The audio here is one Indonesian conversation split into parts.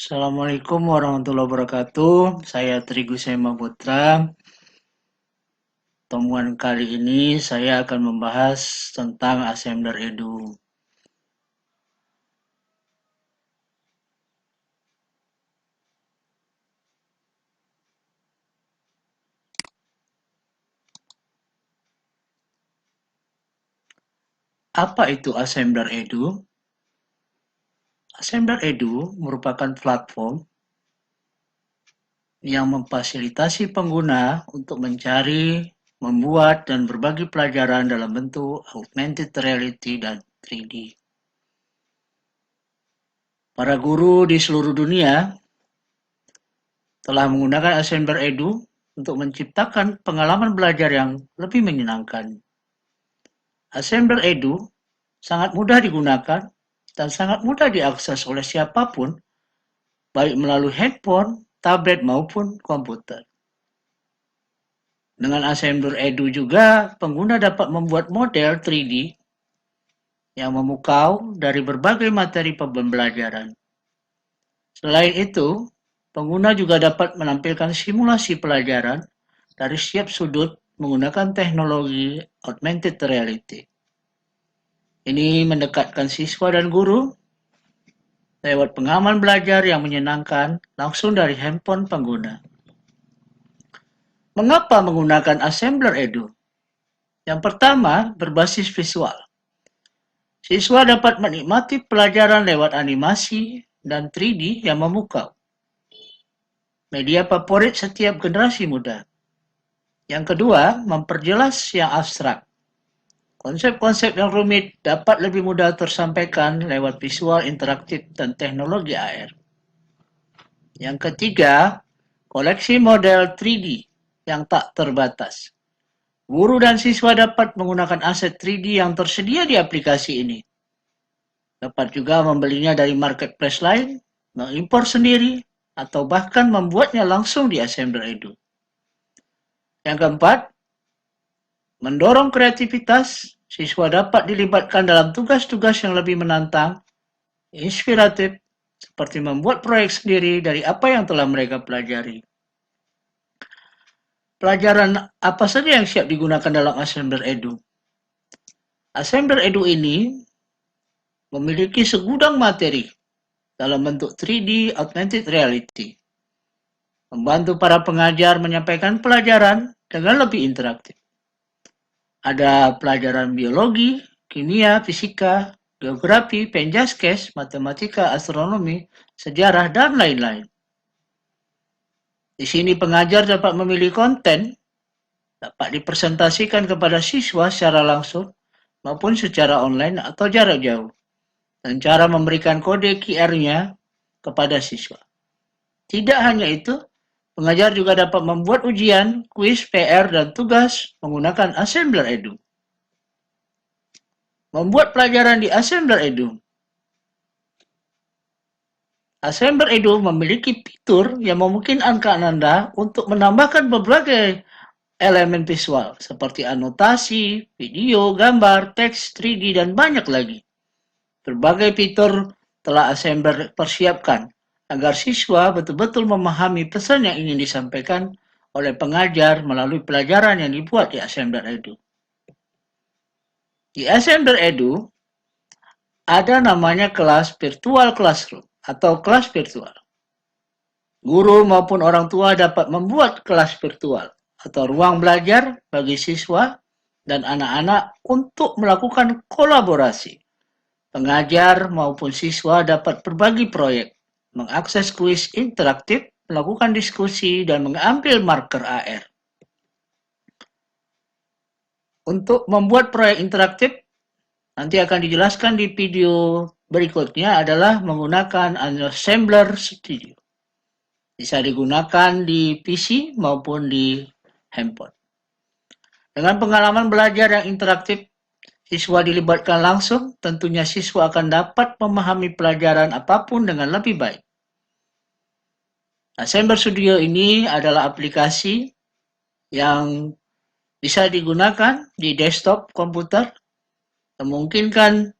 Assalamualaikum warahmatullahi wabarakatuh. Saya Trigu Sema Putra. Temuan kali ini saya akan membahas tentang Assembler Edu. Apa itu Assembler Edu? Assembler Edu merupakan platform yang memfasilitasi pengguna untuk mencari, membuat, dan berbagi pelajaran dalam bentuk augmented reality dan 3D. Para guru di seluruh dunia telah menggunakan Assembler Edu untuk menciptakan pengalaman belajar yang lebih menyenangkan. Assembler Edu sangat mudah digunakan dan sangat mudah diakses oleh siapapun, baik melalui handphone, tablet, maupun komputer. Dengan Assembler Edu juga, pengguna dapat membuat model 3D yang memukau dari berbagai materi pembelajaran. Selain itu, pengguna juga dapat menampilkan simulasi pelajaran dari setiap sudut menggunakan teknologi augmented reality. Ini mendekatkan siswa dan guru lewat pengalaman belajar yang menyenangkan langsung dari handphone pengguna. Mengapa menggunakan Assembler Edu? Yang pertama, berbasis visual. Siswa dapat menikmati pelajaran lewat animasi dan 3D yang memukau. Media favorit setiap generasi muda. Yang kedua, memperjelas yang abstrak. Konsep-konsep yang rumit dapat lebih mudah tersampaikan lewat visual interaktif dan teknologi AR. Yang ketiga, koleksi model 3D yang tak terbatas. Guru dan siswa dapat menggunakan aset 3D yang tersedia di aplikasi ini. Dapat juga membelinya dari marketplace lain, mengimpor sendiri, atau bahkan membuatnya langsung di Assembler Edu. Yang keempat, mendorong kreativitas. Siswa dapat dilibatkan dalam tugas-tugas yang lebih menantang, inspiratif, seperti membuat proyek sendiri dari apa yang telah mereka pelajari. Pelajaran apa saja yang siap digunakan dalam Assembler Edu? Assembler Edu ini memiliki segudang materi dalam bentuk 3D augmented reality, membantu para pengajar menyampaikan pelajaran dengan lebih interaktif. Ada pelajaran biologi, kimia, fisika, geografi, penjaskes, matematika, astronomi, sejarah, dan lain-lain. Di sini pengajar dapat memilih konten, dapat dipresentasikan kepada siswa secara langsung maupun secara online atau jarak jauh, dan cara memberikan kode QR-nya kepada siswa. Tidak hanya itu, pengajar juga dapat membuat ujian, kuis, PR, dan tugas menggunakan Assembler Edu. Membuat pelajaran di Assembler Edu. Assembler Edu memiliki fitur yang memungkinkan Anda untuk menambahkan berbagai elemen visual seperti anotasi, video, gambar, teks, 3D, dan banyak lagi. Berbagai fitur telah Assembler persiapkan agar siswa betul-betul memahami pesan yang ingin disampaikan oleh pengajar melalui pelajaran yang dibuat di Assembler Edu. Di Assembler Edu, ada namanya kelas virtual classroom atau kelas virtual. Guru maupun orang tua dapat membuat kelas virtual atau ruang belajar bagi siswa dan anak-anak untuk melakukan kolaborasi. Pengajar maupun siswa dapat berbagi proyek, mengakses kuis interaktif, melakukan diskusi, dan mengambil marker AR. Untuk membuat proyek interaktif, nanti akan dijelaskan di video berikutnya adalah menggunakan Assembler Studio. Bisa digunakan di PC maupun di handphone. Dengan pengalaman belajar yang interaktif, siswa dilibatkan langsung, tentunya siswa akan dapat memahami pelajaran apapun dengan lebih baik. Assembler Studio ini adalah aplikasi yang bisa digunakan di desktop komputer, memungkinkan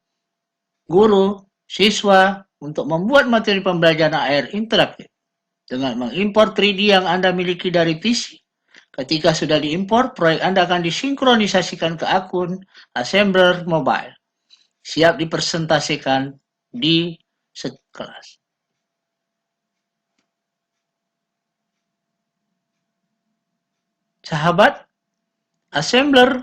guru, siswa, untuk membuat materi pembelajaran AR interaktif dengan mengimpor 3D yang Anda miliki dari PC. Ketika sudah diimpor, proyek Anda akan disinkronisasikan ke akun Assembler Mobile. Siap dipresentasikan di kelas. Sahabat, Assembler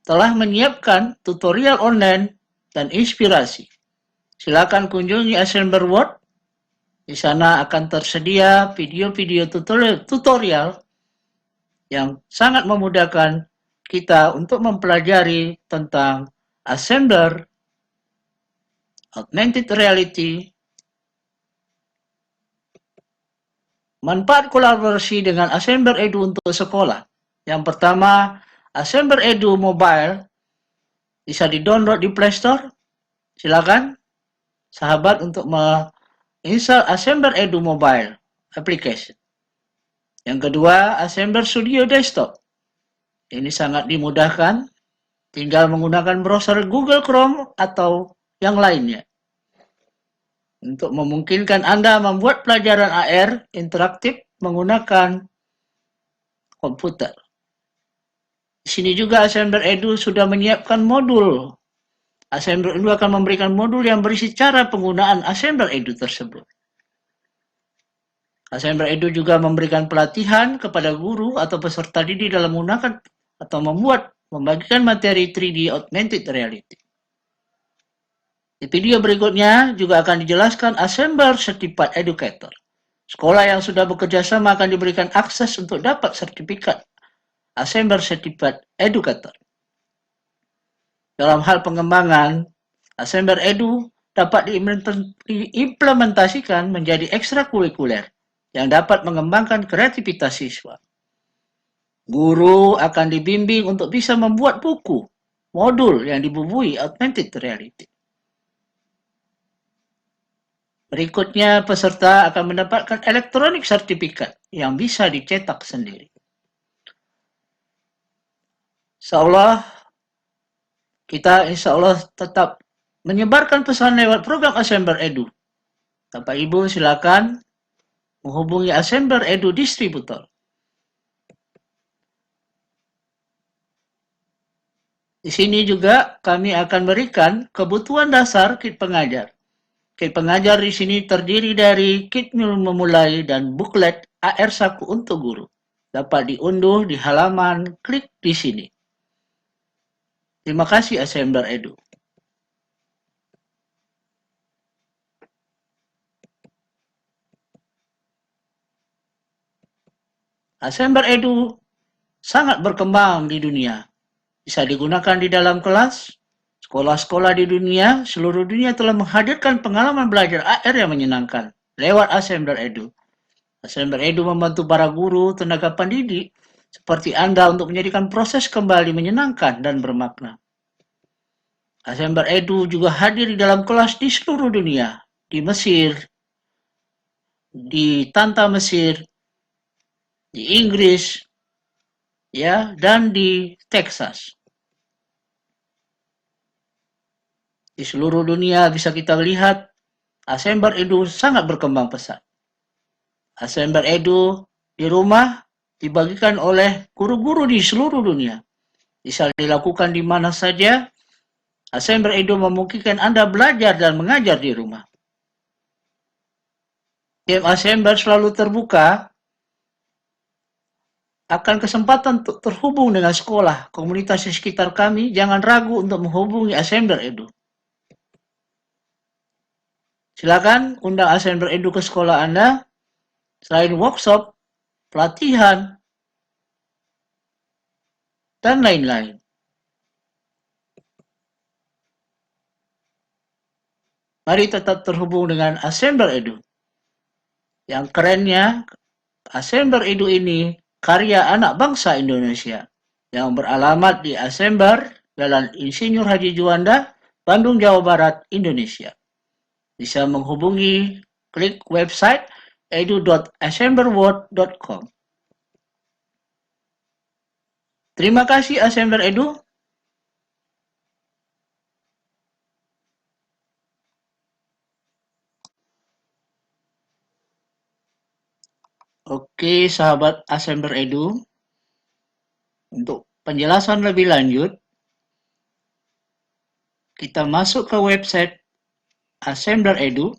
telah menyiapkan tutorial online dan inspirasi. Silakan kunjungi Assembler World. Di sana akan tersedia video-video tutorial yang sangat memudahkan kita untuk mempelajari tentang Assembler, Augmented Reality, manfaat kolaborasi dengan Assembler Edu untuk sekolah. Yang pertama, Assembler Edu Mobile bisa di-download di Play Store. Silakan sahabat untuk menginstal Assembler Edu Mobile application. Yang kedua, Assembler Studio Desktop. Ini sangat dimudahkan, tinggal menggunakan browser Google Chrome atau yang lainnya. Untuk memungkinkan Anda membuat pelajaran AR interaktif menggunakan komputer. Di sini juga Assembler Edu sudah menyiapkan modul. Assembler Edu akan memberikan modul yang berisi cara penggunaan Assembler Edu tersebut. Assembler Edu juga memberikan pelatihan kepada guru atau peserta didik dalam menggunakan atau membagikan materi 3D Augmented Reality. Di video berikutnya juga akan dijelaskan Assembler Certified Educator. Sekolah yang sudah bekerja sama akan diberikan akses untuk dapat sertifikat Assembler Certified Educator. Dalam hal pengembangan, Assembler Edu dapat diimplementasikan menjadi ekstrakurikuler yang dapat mengembangkan kreativitas siswa. Guru akan dibimbing untuk bisa membuat buku, modul yang dibubuhi Augmented Reality. Berikutnya, peserta akan mendapatkan elektronik sertifikat yang bisa dicetak sendiri. Kita insya Allah tetap menyebarkan pesan lewat program Assembler Edu. Bapak Ibu silakan menghubungi Assembler Edu Distributor. Di sini juga kami akan berikan kebutuhan dasar kit pengajar. Kit pengajar di sini terdiri dari kit memulai dan buklet AR Saku untuk guru. Dapat diunduh di halaman klik di sini. Terima kasih Assembler Edu. Assembler Edu sangat berkembang di dunia. Bisa digunakan di dalam kelas. Sekolah-sekolah di dunia, seluruh dunia telah menghadirkan pengalaman belajar AR yang menyenangkan lewat Assembler Edu. Assembler Edu membantu para guru, tenaga pendidik seperti Anda untuk menjadikan proses kembali menyenangkan dan bermakna. Assembler Edu juga hadir di dalam kelas di seluruh dunia, di Mesir, di Tanta Mesir, di Inggris, ya, dan di Texas. Di seluruh dunia bisa kita lihat Assembler Edu sangat berkembang pesat. Assembler Edu di rumah dibagikan oleh guru-guru di seluruh dunia. Bisa dilakukan di mana saja. Assembler Edu memungkinkan Anda belajar dan mengajar di rumah. Tim Assembler selalu terbuka akan kesempatan untuk terhubung dengan sekolah, komunitas di sekitar kami. Jangan ragu untuk menghubungi Assembler Edu. Silakan undang Assembler Edu ke sekolah Anda. Selain workshop, pelatihan, dan lain-lain. Mari tetap terhubung dengan Assembler Edu. Yang kerennya, Assembler Edu ini karya anak bangsa Indonesia yang beralamat di Assembler, Jalan Insinyur Haji Juanda, Bandung, Jawa Barat, Indonesia. Bisa menghubungi klik website edu.assemblerworld.com. Terima kasih Assembler Edu. Oke, sahabat Assembler Edu, untuk penjelasan lebih lanjut, kita masuk ke website Assembler Edu,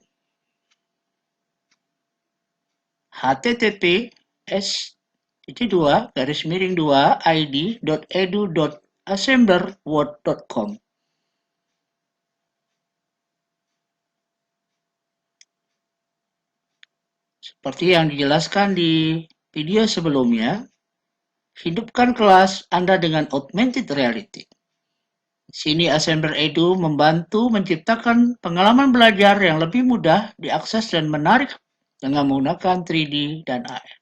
https://id.edu.assemblerword.com. Seperti yang dijelaskan di video sebelumnya, hidupkan kelas Anda dengan augmented reality. Di sini Assembler Edu membantu menciptakan pengalaman belajar yang lebih mudah diakses dan menarik dengan menggunakan 3D dan AR.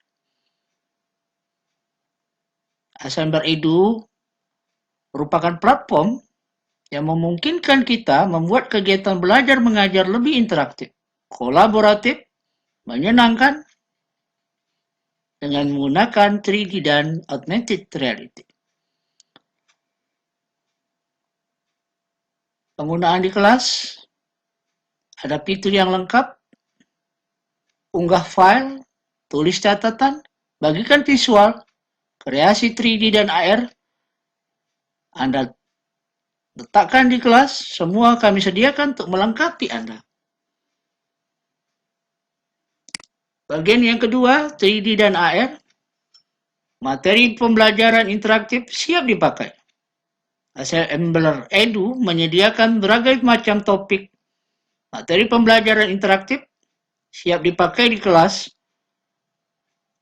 Assembler Edu merupakan platform yang memungkinkan kita membuat kegiatan belajar mengajar lebih interaktif, kolaboratif, menyenangkan, dengan menggunakan 3D dan augmented reality. Penggunaan di kelas, ada fitur yang lengkap, unggah file, tulis catatan, bagikan visual, kreasi 3D dan AR, Anda letakkan di kelas, semua kami sediakan untuk melengkapi Anda. Bagian yang kedua, 3D dan AR, materi pembelajaran interaktif siap dipakai. Assembler Edu menyediakan berbagai macam topik, materi pembelajaran interaktif siap dipakai di kelas.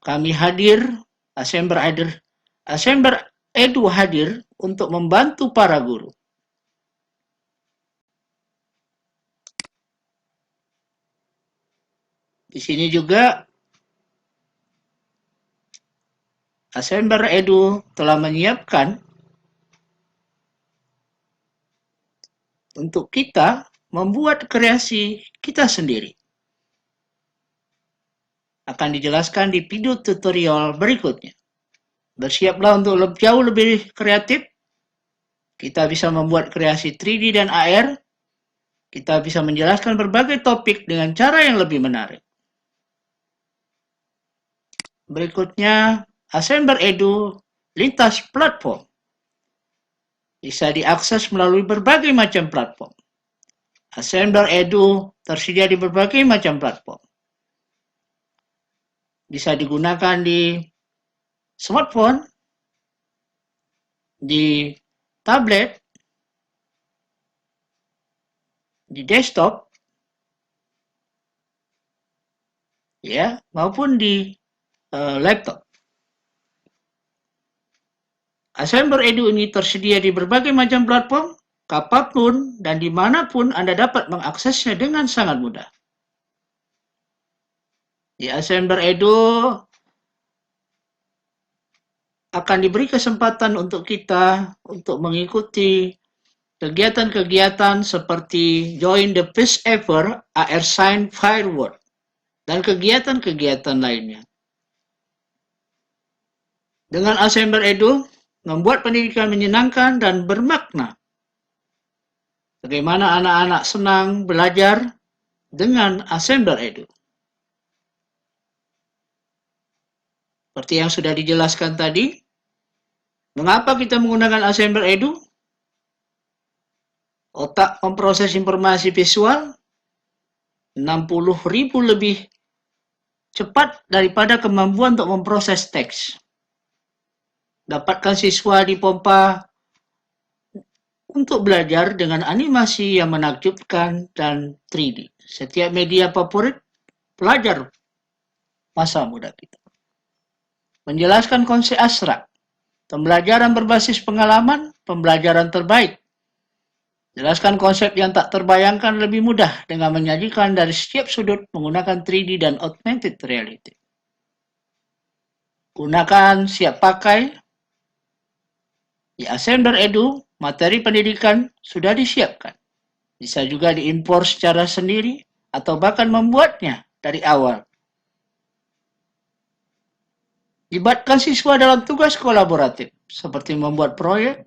Kami hadir, Assembler Edu hadir untuk membantu para guru. Di sini juga Assembler Edu telah menyiapkan untuk kita membuat kreasi kita sendiri. Akan dijelaskan di video tutorial berikutnya. Bersiaplah untuk jauh lebih kreatif. Kita bisa membuat kreasi 3D dan AR. Kita bisa menjelaskan berbagai topik dengan cara yang lebih menarik. Berikutnya, Assembler Edu lintas platform. Bisa diakses melalui berbagai macam platform. Assembler Edu tersedia di berbagai macam platform. Bisa digunakan di smartphone, di tablet, di desktop, ya, maupun di laptop. Assembler Edu ini tersedia di berbagai macam platform, kapanpun dan dimanapun Anda dapat mengaksesnya dengan sangat mudah. Di Assembler Edu akan diberi kesempatan untuk kita untuk mengikuti kegiatan-kegiatan seperti Join the First Ever AR Sign Firework dan kegiatan-kegiatan lainnya. Dengan Assembler Edu, membuat pendidikan menyenangkan dan bermakna. Bagaimana anak-anak senang belajar dengan Assembler Edu. Seperti yang sudah dijelaskan tadi, mengapa kita menggunakan Assembler Edu? Otak memproses informasi visual 60.000 lebih cepat daripada kemampuan untuk memproses teks. Dapatkan siswa dipompa untuk belajar dengan animasi yang menakjubkan dan 3D. Setiap media favorit pelajar masa muda kita. Menjelaskan konsep abstrak. Pembelajaran berbasis pengalaman, pembelajaran terbaik. Jelaskan konsep yang tak terbayangkan lebih mudah dengan menyajikan dari setiap sudut menggunakan 3D dan augmented reality. Gunakan siap pakai. Di Assembler Edu, materi pendidikan sudah disiapkan. Bisa juga diimpor secara sendiri atau bahkan membuatnya dari awal. Libatkan siswa dalam tugas kolaboratif, seperti membuat proyek.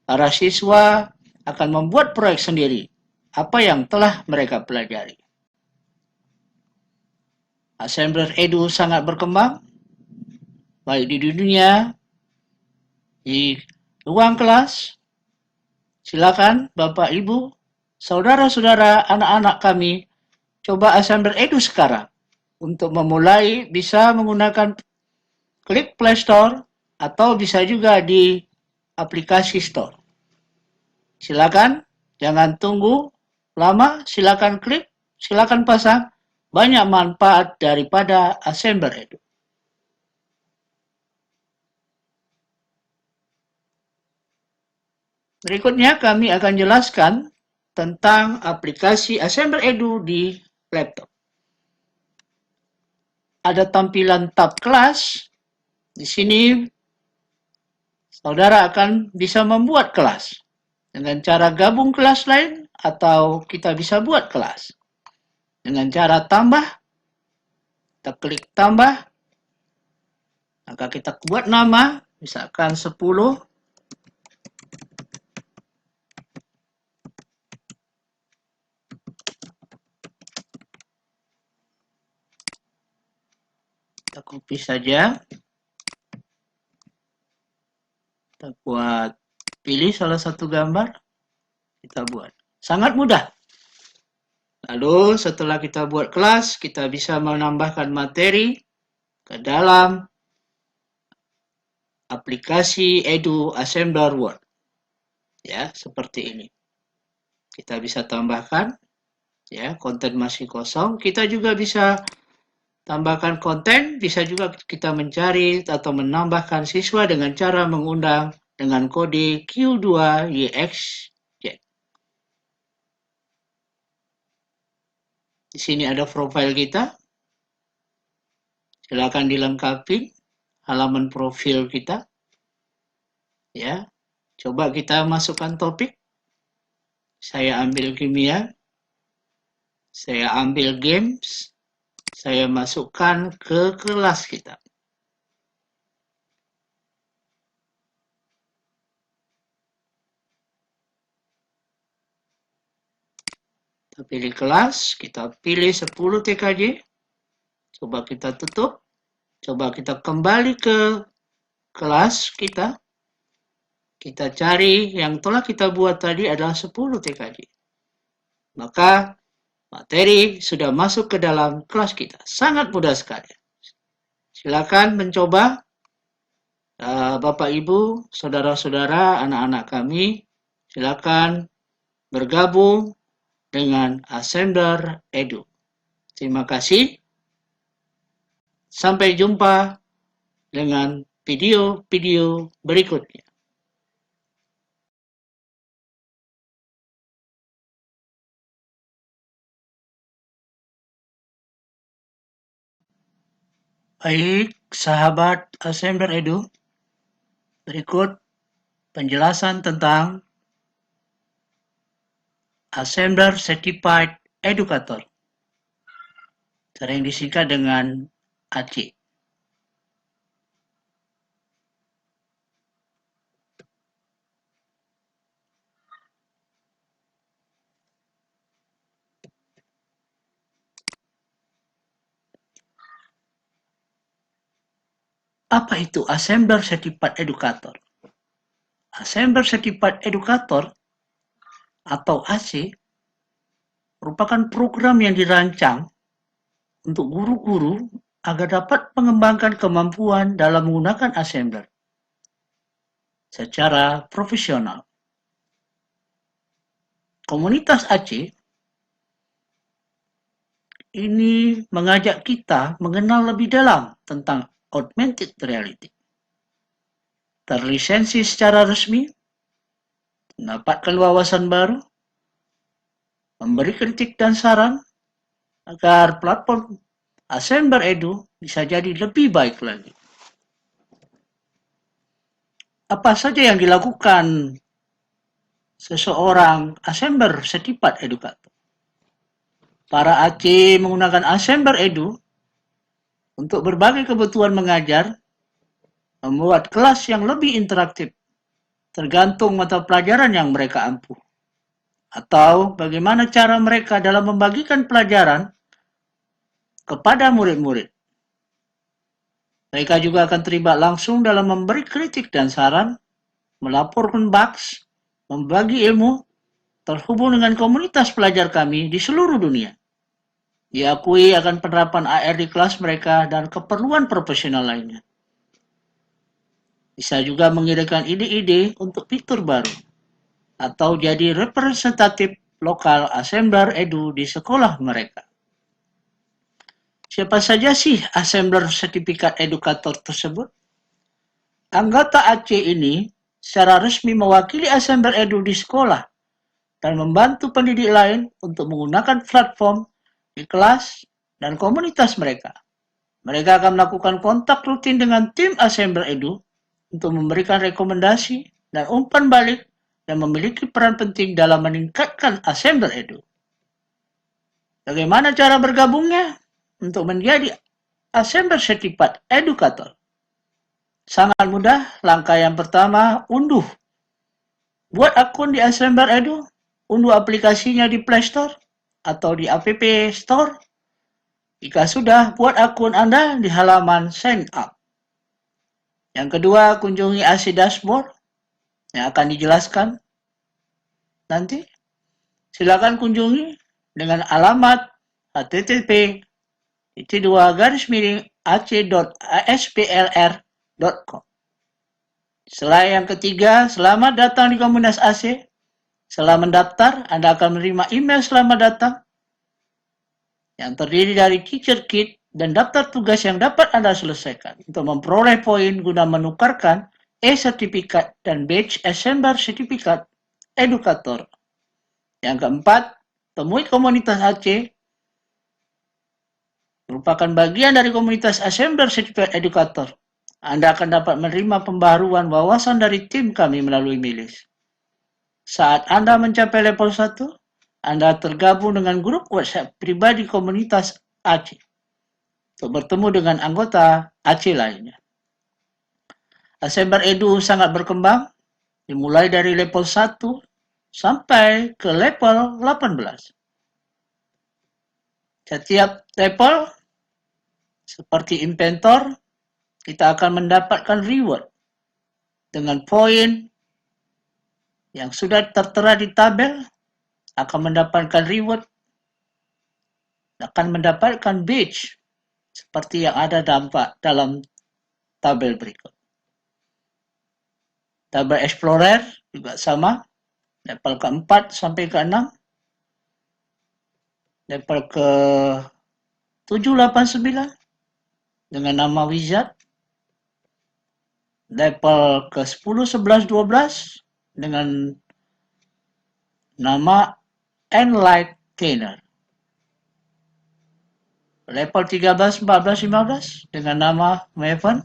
Para siswa akan membuat proyek sendiri, apa yang telah mereka pelajari. Assembler Edu sangat berkembang, baik di dunia, di ruang kelas. Silakan Bapak Ibu, saudara-saudara, anak-anak kami, coba Assembler Edu sekarang. Untuk memulai bisa menggunakan klik Play Store atau bisa juga di aplikasi Store. Silakan, jangan tunggu lama, silakan klik, silakan pasang. Banyak manfaat daripada Assembler Edu. Berikutnya kami akan jelaskan tentang aplikasi Assembler Edu di laptop. Ada tampilan tab kelas. Di sini saudara akan bisa membuat kelas dengan cara gabung kelas lain atau kita bisa buat kelas. Dengan cara tambah, kita klik tambah, maka kita buat nama, misalkan 10. Kita copy saja. Kita buat, pilih salah satu gambar, kita buat. Sangat mudah. Lalu setelah kita buat kelas, kita bisa menambahkan materi ke dalam aplikasi Edu Assembler Word. Ya, seperti ini. Kita bisa tambahkan, ya, konten masih kosong. Kita juga bisa tambahkan konten, bisa juga kita mencari atau menambahkan siswa dengan cara mengundang dengan kode Q2YXZ. Di sini ada profil kita. Silakan dilengkapi halaman profil kita. Ya, coba kita masukkan topik. Saya ambil kimia. Saya ambil games. Saya masukkan ke kelas kita. Kita pilih kelas, kita pilih 10 TKJ. Coba kita tutup. Coba kita kembali ke kelas kita. Kita cari yang telah kita buat tadi adalah 10 TKJ. Maka materi sudah masuk ke dalam kelas kita. Sangat mudah sekali. Silakan mencoba. Bapak Ibu, saudara-saudara, anak-anak kami, silakan bergabung dengan Assembler Edu. Terima kasih. Sampai jumpa dengan video-video berikutnya. Baik, sahabat Assembler Edu, berikut penjelasan tentang Assembler Certified Educator, sering disingkat dengan AC. Apa itu Assembler Certified Educator? Assembler Certified Educator atau AC merupakan program yang dirancang untuk guru-guru agar dapat mengembangkan kemampuan dalam menggunakan Assembler secara profesional. Komunitas AC ini mengajak kita mengenal lebih dalam tentang augmented reality. Terlisensi secara resmi, mendapatkan wawasan baru, memberi kritik dan saran agar platform Assembler Edu bisa jadi lebih baik lagi. Apa saja yang dilakukan seseorang Assembler Certified Educator? Para AC menggunakan Assembler Edu untuk berbagai kebutuhan mengajar, membuat kelas yang lebih interaktif, tergantung mata pelajaran yang mereka ampuh. Atau bagaimana cara mereka dalam membagikan pelajaran kepada murid-murid. Mereka juga akan terlibat langsung dalam memberi kritik dan saran, melaporkan bugs, membagi ilmu, terhubung dengan komunitas pelajar kami di seluruh dunia. Diakui akan penerapan AR di kelas mereka dan keperluan profesional lainnya. Bisa juga mengirimkan ide-ide untuk fitur baru atau jadi representatif lokal Assembler Edu di sekolah mereka. Siapa saja sih Assembler Sertifikat Edukator tersebut? Anggota AC ini secara resmi mewakili Assembler Edu di sekolah dan membantu pendidik lain untuk menggunakan platform di kelas dan komunitas mereka. Mereka akan melakukan kontak rutin dengan tim Assembler Edu untuk memberikan rekomendasi dan umpan balik dan memiliki peran penting dalam meningkatkan Assembler Edu. Bagaimana cara bergabungnya? Untuk menjadi Assembler Sertifikat Edukator. Sangat mudah. Langkah yang pertama, unduh. Buat akun di Assembler Edu, unduh aplikasinya di Play Store atau di App Store. Jika sudah, buat akun Anda di halaman Sign Up. Yang kedua, kunjungi AC Dashboard yang akan dijelaskan nanti. Silakan kunjungi dengan alamat http://ac.asplr.com. Setelah yang ketiga, selamat datang di komunitas AC. Setelah mendaftar, Anda akan menerima email selamat datang yang terdiri dari teacher kit dan daftar tugas yang dapat Anda selesaikan untuk memperoleh poin guna menukarkan e-sertifikat dan badge Assembler Sertifikat Edukator. Yang keempat, temui komunitas AC. Merupakan bagian dari komunitas Assembler Sertifikat Edukator. Anda akan dapat menerima pembaharuan wawasan dari tim kami melalui milis. Saat Anda mencapai level 1, Anda tergabung dengan grup WhatsApp pribadi komunitas AC untuk bertemu dengan anggota AC lainnya. Assembler Edu sangat berkembang, dimulai dari level 1 sampai ke level 18. Setiap level, seperti inventor, kita akan mendapatkan reward dengan poin yang sudah tertera di tabel, akan mendapatkan reward, akan mendapatkan badge seperti yang ada dalam tabel berikut. Tabel Explorer juga sama, level ke-4 sampai ke-6, level ke-7, 8, 9 dengan nama Wizard, level ke-10, 11, 12 dengan nama Enlightener, level 13, 14, 15 dengan nama Maven,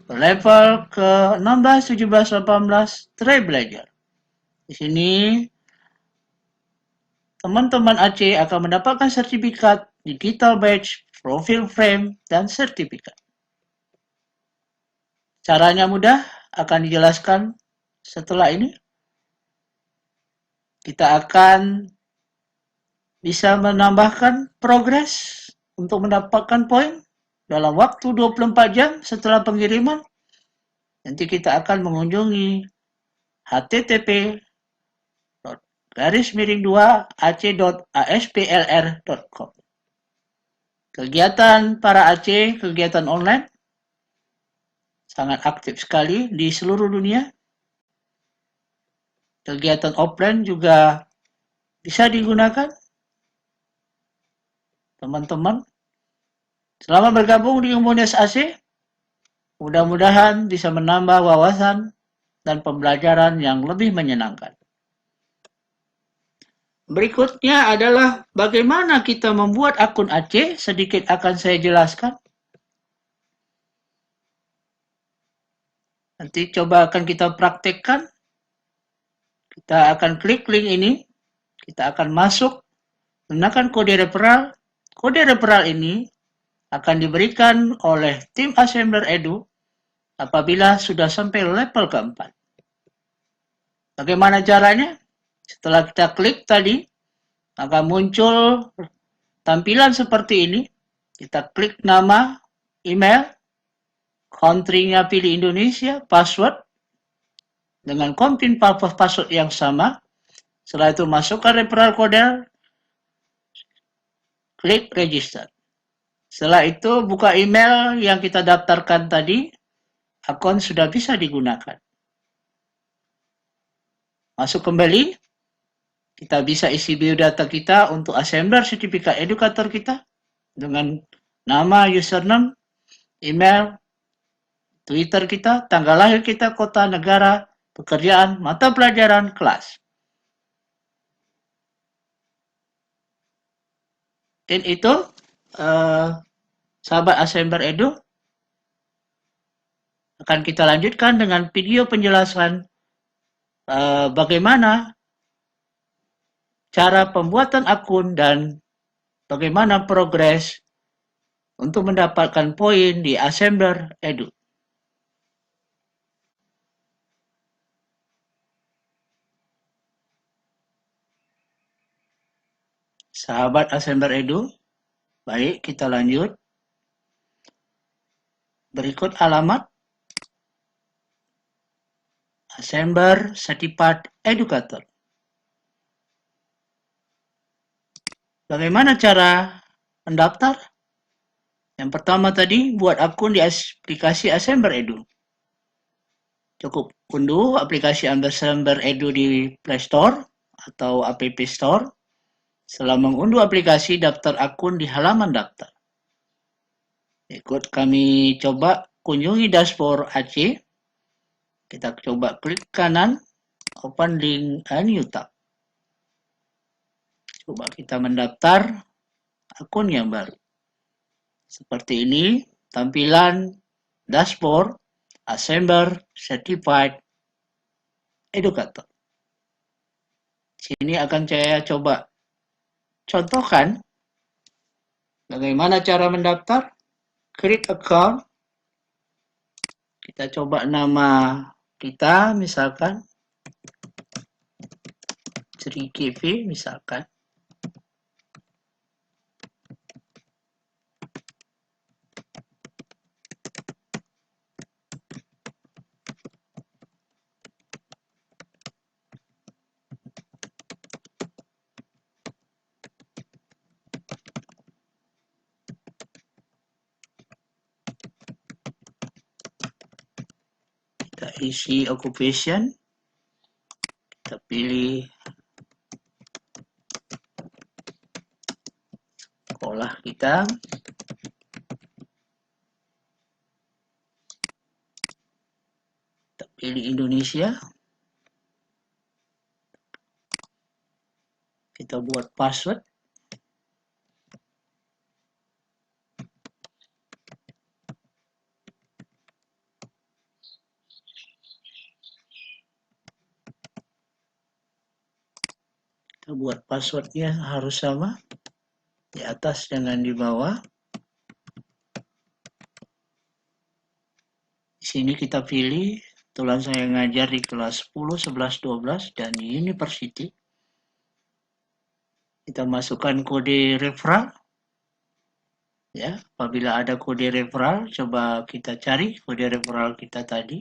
level ke-16, 17, 18 Trailblazer. Di sini teman-teman AC akan mendapatkan sertifikat, digital badge, profil frame, dan sertifikat. Caranya mudah, akan dijelaskan setelah ini. Kita akan bisa menambahkan progres untuk mendapatkan poin dalam waktu 24 jam setelah pengiriman. Nanti kita akan mengunjungi http://ac.asplr.com. Kegiatan para AC, kegiatan online, sangat aktif sekali di seluruh dunia. Kegiatan offline juga bisa digunakan. Teman-teman, selama bergabung di komunitas AC, mudah-mudahan bisa menambah wawasan dan pembelajaran yang lebih menyenangkan. Berikutnya adalah bagaimana kita membuat akun AC, sedikit akan saya jelaskan. Nanti coba akan kita praktekkan. Kita akan klik link ini, kita akan masuk, gunakan kode referral. Kode referral ini akan diberikan oleh tim Assembler Edu apabila sudah sampai level ke-4. Bagaimana caranya? Setelah kita klik tadi, akan muncul tampilan seperti ini. Kita klik nama, email, country-nya pilih Indonesia, password, dengan konfirm password yang sama. Setelah itu masukkan referral code, klik register. Setelah itu buka email yang kita daftarkan tadi, akun sudah bisa digunakan. Masuk kembali, kita bisa isi biodata kita untuk assembler sertifikat edukator kita dengan nama, username, email, Twitter kita, tanggal lahir kita, kota, negara, pekerjaan, mata pelajaran, kelas. Dan itu, sahabat Assembler Edu, akan kita lanjutkan dengan video penjelasan bagaimana cara pembuatan akun dan bagaimana progres untuk mendapatkan poin di Assembler Edu. Sahabat Assembler Edu, baik, kita lanjut. Berikut alamat Assembler Certified Educator. Bagaimana cara mendaftar? Yang pertama tadi, buat akun di aplikasi Assembler Edu. Cukup unduh aplikasi Assembler Edu di Play Store atau App Store. Setelah mengunduh aplikasi, daftar akun di halaman daftar. Ikut kami coba kunjungi dashboard AC. Kita coba klik kanan, open link a new tab. Coba kita mendaftar akun yang baru. Seperti ini tampilan dashboard Assembler Certified Educator. Sini akan saya coba contohkan bagaimana cara mendaftar. Create account. Kita coba nama kita, misalkan Sri KV, misalkan. Kita isi occupation. Kita pilih sekolah kita. Kita pilih Indonesia. Kita buat password. Kita buat passwordnya harus sama. Di atas dengan di bawah. Di sini kita pilih, kebetulan saya ngajar di kelas 10, 11, 12, dan di university. Kita masukkan kode referral. Ya, apabila ada kode referral, coba kita cari kode referral kita tadi.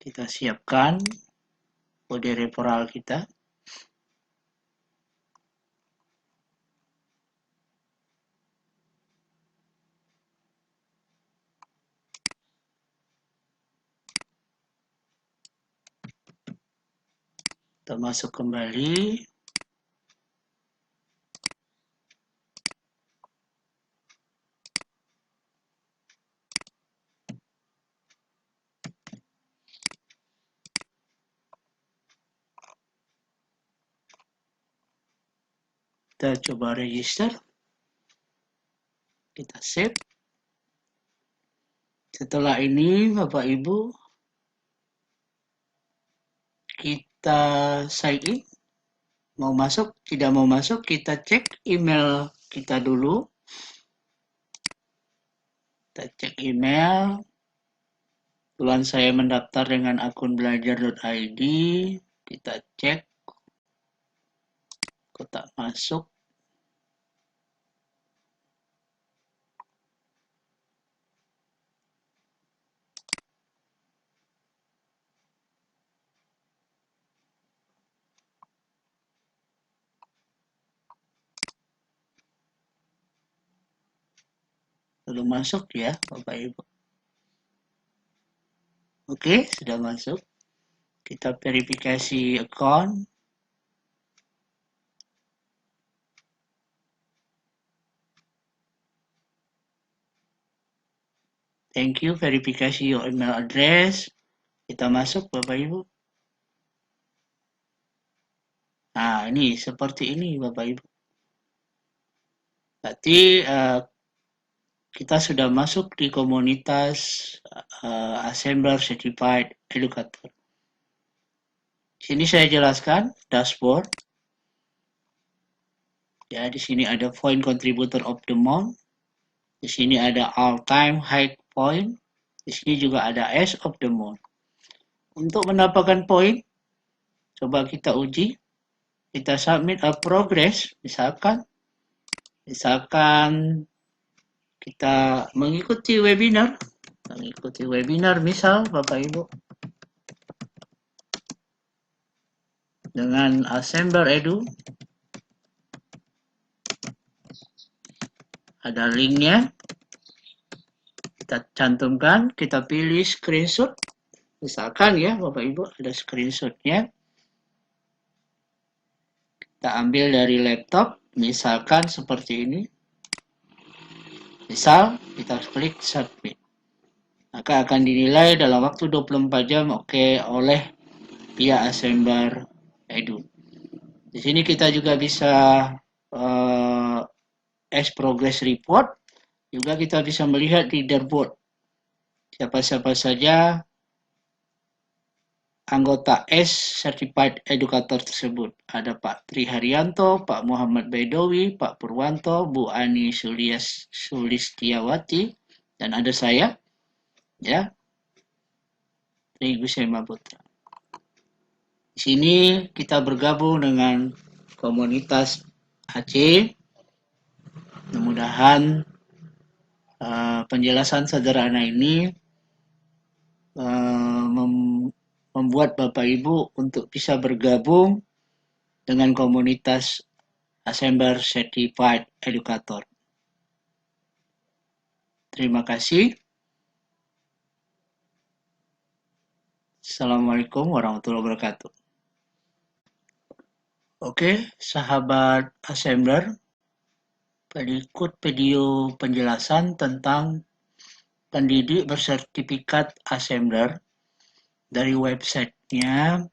Kita siapkan kode referral kita. Kita masuk kembali. Kita coba register. Kita save. Setelah ini, Bapak Ibu, kita sign in Mau masuk, tidak mau masuk, kita cek email kita dulu. Kita cek email. Kebetulan saya mendaftar dengan akun belajar.id. Kita cek. Kotak masuk. Belum masuk ya, Bapak Ibu. Oke, sudah masuk. Kita verifikasi account. Thank you, verifikasi your email address. Kita masuk, Bapak Ibu. Nah, ini seperti ini, Bapak Ibu. Berarti kita sudah masuk di komunitas Assembler Certified Educator. Sini saya jelaskan dashboard. Ya, di sini ada point contributor of the month. Di sini ada all time high point. Di sini juga ada S of the month. Untuk mendapatkan poin, coba kita uji. Kita submit a progress, misalkan kita mengikuti webinar, misal Bapak Ibu dengan Assembler Edu, ada linknya, kita cantumkan, kita pilih screenshot, misalkan ya Bapak Ibu ada screenshotnya, kita ambil dari laptop, misalkan seperti ini, misal kita klik submit, maka akan dinilai dalam waktu 24 jam oleh pihak Assembler Edu. Di sini kita juga bisa as progress report, juga kita bisa melihat leaderboard. Siapa-siapa saja anggota S Certified Educator tersebut. Ada Pak Tri Haryanto, Pak Muhammad Baidowi, Pak Purwanto, Bu Ani Sulistiawati, dan ada saya, ya, Tri Gusema Putra. Di sini kita bergabung dengan komunitas AC. Mudah-mudahan penjelasan sederhana ini membuat Bapak Ibu untuk bisa bergabung dengan komunitas Assembler Certified Educator. Terima kasih. Assalamualaikum warahmatullahi wabarakatuh. Oke, sahabat Assembler, berikut video penjelasan tentang pendidik bersertifikat Assembler dari websitenya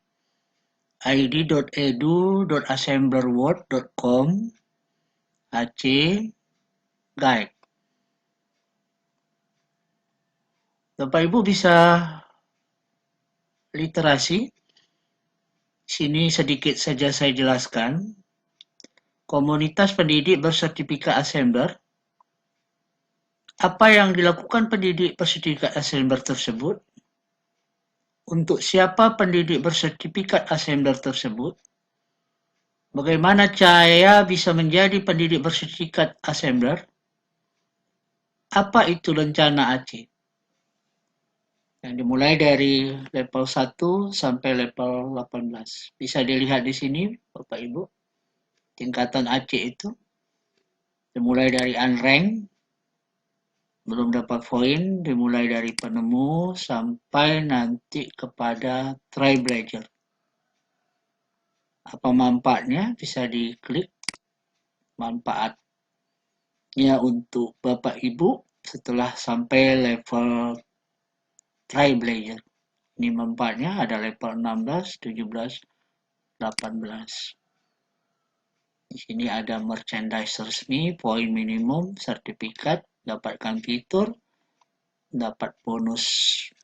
id.edu.assemblerworld.com AC Guide. Bapak Ibu bisa literasi. Sini sedikit saja saya jelaskan. Komunitas pendidik bersertifikat Assembler. Apa yang dilakukan pendidik bersertifikat Assembler tersebut? Untuk siapa pendidik bersertifikat Assembler tersebut? Bagaimana cara bisa menjadi pendidik bersertifikat Assembler? Apa itu rencana AC? Yang dimulai dari level 1 sampai level 18. Bisa dilihat di sini, Bapak Ibu. Tingkatan AC itu. Dimulai dari unranked, belum dapat poin, dimulai dari penemu sampai nanti kepada trailblazer. Apa manfaatnya? Bisa diklik manfaatnya untuk Bapak Ibu setelah sampai level trailblazer. Ini manfaatnya ada level 16, 17, 18. Di sini ada merchandise resmi, poin minimum, sertifikat, dapatkan fitur, dapat bonus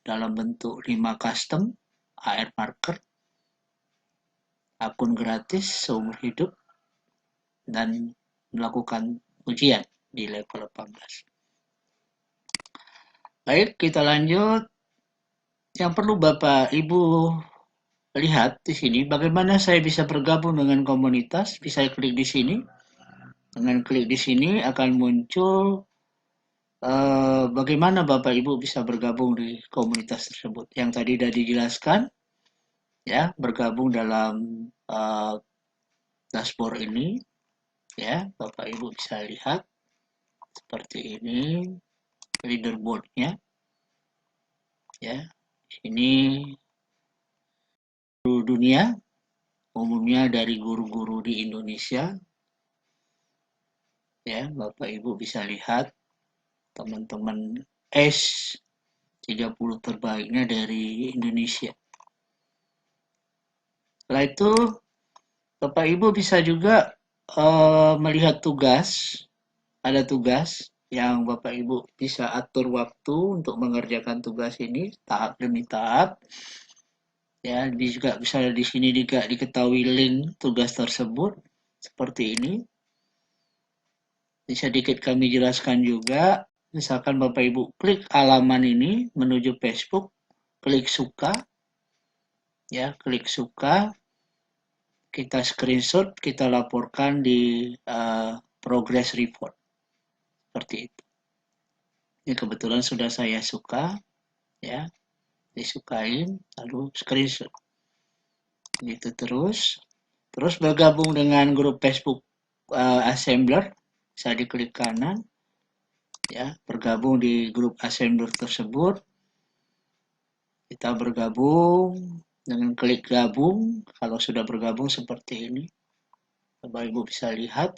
dalam bentuk 5 custom AR marker, akun gratis seumur hidup dan melakukan ujian di level 18. Baik, kita lanjut. Yang perlu Bapak Ibu lihat di sini, bagaimana saya bisa bergabung dengan komunitas. Bisa klik di sini. Dengan klik di sini akan muncul bagaimana Bapak Ibu bisa bergabung di komunitas tersebut. Yang tadi sudah dijelaskan, ya, bergabung dalam dashboard ini, ya, Bapak Ibu bisa lihat seperti ini leaderboardnya, ya. Ini seluruh dunia, umumnya dari guru-guru di Indonesia, ya, Bapak Ibu bisa lihat teman-teman S 30 terbaiknya dari Indonesia. Setelah itu Bapak Ibu bisa juga melihat tugas, ada tugas yang Bapak Ibu bisa atur waktu untuk mengerjakan tugas ini tahap demi tahap. Ya, juga bisa di sini juga diketahui link tugas tersebut seperti ini. Sedikit kami jelaskan juga, misalkan Bapak Ibu klik halaman ini menuju Facebook, klik suka, ya, klik suka, kita screenshot, kita laporkan di progress report, seperti itu. Ini kebetulan sudah saya suka, ya, disukain, lalu screenshot. Gitu terus bergabung dengan grup Facebook Assembler, bisa diklik kanan, ya, bergabung di grup Assembler tersebut. Kita bergabung dengan klik gabung. Kalau sudah bergabung seperti ini, Bapak Ibu bisa lihat,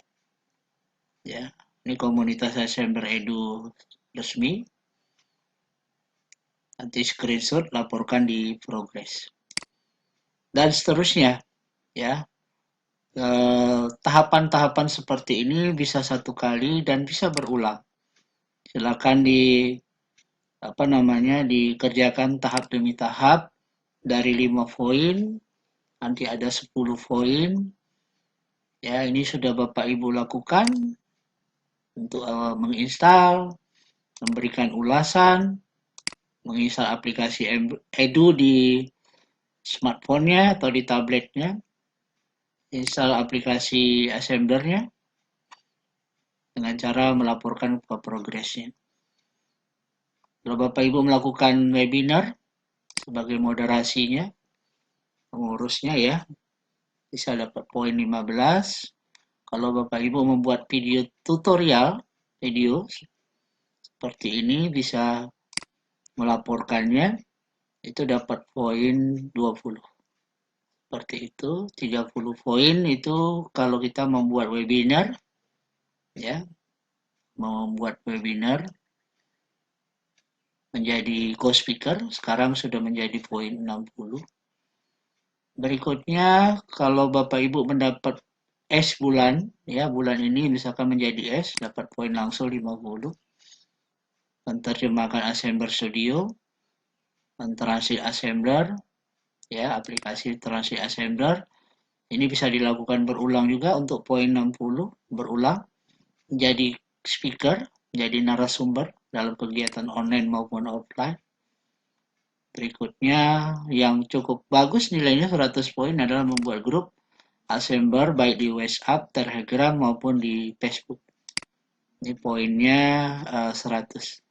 ya, ini komunitas Assembler Edu resmi. Nanti screenshot, laporkan di progress. Dan seterusnya, ya. Tahapan-tahapan seperti ini bisa satu kali dan bisa berulang. Silakan dikerjakan tahap demi tahap dari 5 poin, nanti ada 10 poin. Ya, ini sudah Bapak Ibu lakukan untuk menginstal, memberikan ulasan, menginstal aplikasi Edu di smartphone-nya atau di tabletnya, install aplikasi Assembler-nya dengan cara melaporkan ke progresnya. Kalau Bapak Ibu melakukan webinar sebagai moderasinya, pengurusnya, ya, bisa dapat poin 15. Kalau Bapak Ibu membuat video tutorial, video seperti ini, bisa melaporkannya, itu dapat poin 20. Seperti itu, 30 poin itu kalau kita membuat webinar, ya, membuat webinar menjadi co-speaker, sekarang sudah menjadi poin 60. Berikutnya, kalau Bapak Ibu mendapat S bulan, ya, bulan ini misalkan menjadi S, dapat poin langsung 50. Menerjemahkan Assembler Studio, mentranslate Assembler, ya, aplikasi translate Assembler. Ini bisa dilakukan berulang juga untuk poin 60, berulang, menjadi speaker, menjadi narasumber dalam kegiatan online maupun offline. Berikutnya, yang cukup bagus nilainya 100 poin adalah membuat grup Assembler baik di WhatsApp, Telegram maupun di Facebook. Ini poinnya 100.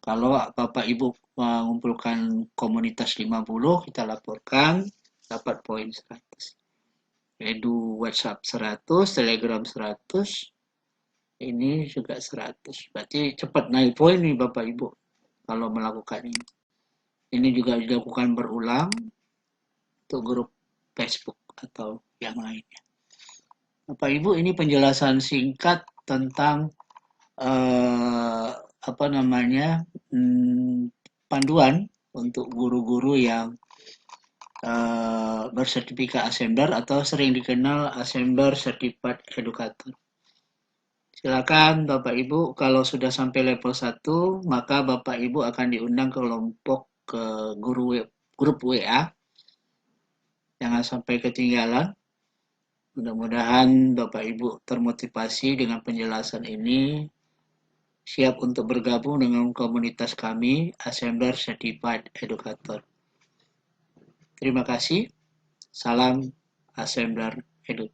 Kalau Bapak Ibu mengumpulkan komunitas 50, kita laporkan dapat poin 100. Edu WhatsApp 100, Telegram 100, ini juga 100. Berarti cepat naik poin nih Bapak Ibu kalau melakukan ini. Ini juga dilakukan berulang untuk grup Facebook atau yang lainnya. Bapak Ibu, ini penjelasan singkat tentang panduan untuk guru-guru yang bersertifikat Assembler atau sering dikenal Assembler Certified Educator. Silakan Bapak Ibu, kalau sudah sampai level 1, maka Bapak Ibu akan diundang ke kelompok grup WA Jangan sampai ketinggalan. Mudah-mudahan Bapak Ibu termotivasi dengan penjelasan ini, siap untuk bergabung dengan komunitas kami, Assembler Certified Educator. Terima kasih. Salam Assembler Edu.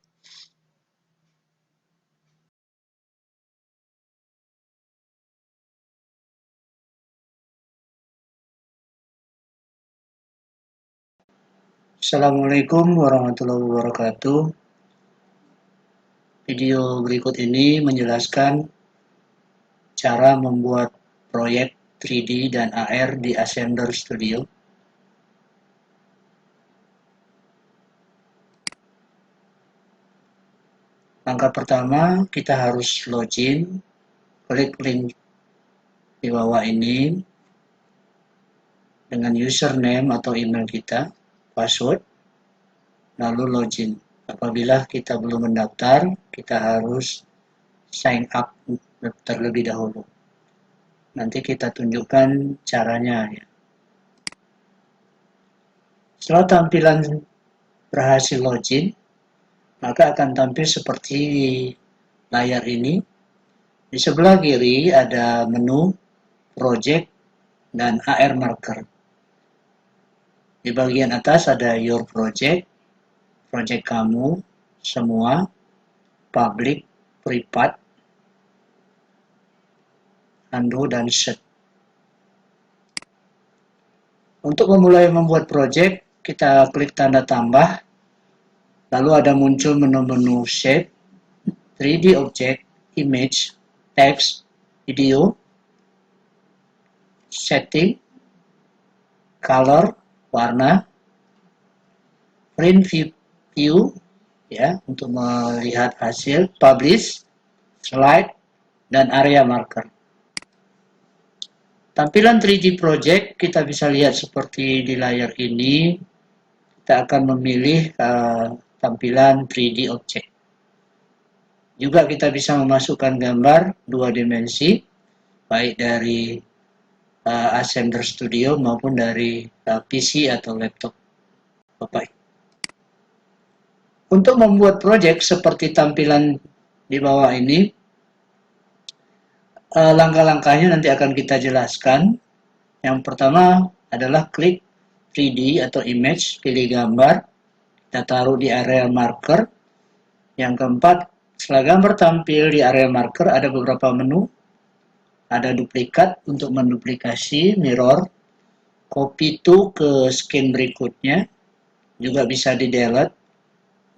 Assalamualaikum warahmatullahi wabarakatuh. Video berikut ini menjelaskan cara membuat proyek 3D dan AR di Assembler Studio. Langkah pertama, kita harus login, klik link di bawah ini dengan username atau email kita, password, lalu login. Apabila kita belum mendaftar, kita harus sign up terlebih dahulu. Nanti kita tunjukkan caranya. Setelah tampilan berhasil login, maka akan tampil seperti layar ini. Di sebelah kiri ada menu, project, dan AR marker. Di bagian atas ada your project, project kamu, semua, public, privat, undo, dan set. Untuk memulai membuat project, kita klik tanda tambah, lalu ada muncul menu-menu shape, 3D object, image, text, video, setting, color, warna, print view, ya, untuk melihat hasil, publish, slide, dan area marker. Tampilan 3D project kita bisa lihat seperti di layar ini. Kita akan memilih tampilan 3D object. Juga kita bisa memasukkan gambar 2 dimensi, baik dari Assembler Studio maupun dari PC atau laptop Bapak. Untuk membuat project seperti tampilan di bawah ini, langkah-langkahnya nanti akan kita jelaskan. Yang pertama adalah klik 3D atau image, pilih gambar, kita taruh di area marker. Yang keempat, setelah gambar tampil di area marker, ada beberapa menu. Ada duplikat untuk menduplikasi, mirror, copy to ke scan berikutnya, juga bisa di delete,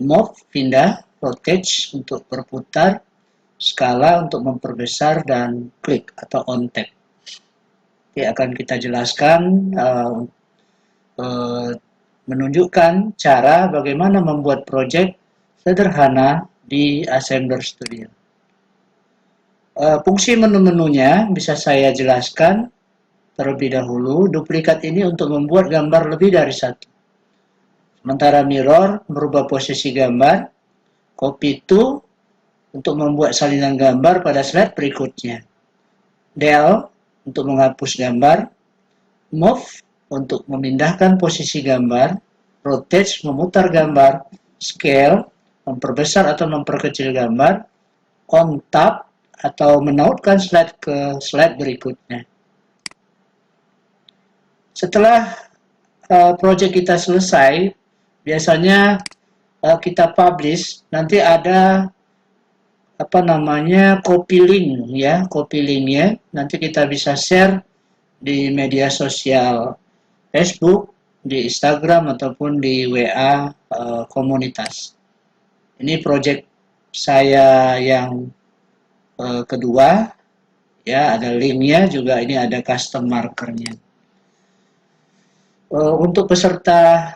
move, pindah, rotate untuk berputar, skala untuk memperbesar, dan klik atau on tap. Oke, akan kita jelaskan menunjukkan cara bagaimana membuat project sederhana di Assembler Studio. Fungsi menu-menunya bisa saya jelaskan terlebih dahulu. Duplikat ini untuk membuat gambar lebih dari satu. Sementara mirror merubah posisi gambar. Copy to untuk membuat salinan gambar pada slide berikutnya. Del untuk menghapus gambar. Move untuk memindahkan posisi gambar. Rotate memutar gambar. Scale memperbesar atau memperkecil gambar. On tap atau menautkan slide ke slide berikutnya. Setelah project kita selesai, biasanya kita publish, nanti ada copy link ya, copy linknya. Nanti kita bisa share di media sosial Facebook, di Instagram ataupun di WA komunitas. Ini project saya yang kedua, ya, ada linknya juga, ini ada custom markernya. Untuk peserta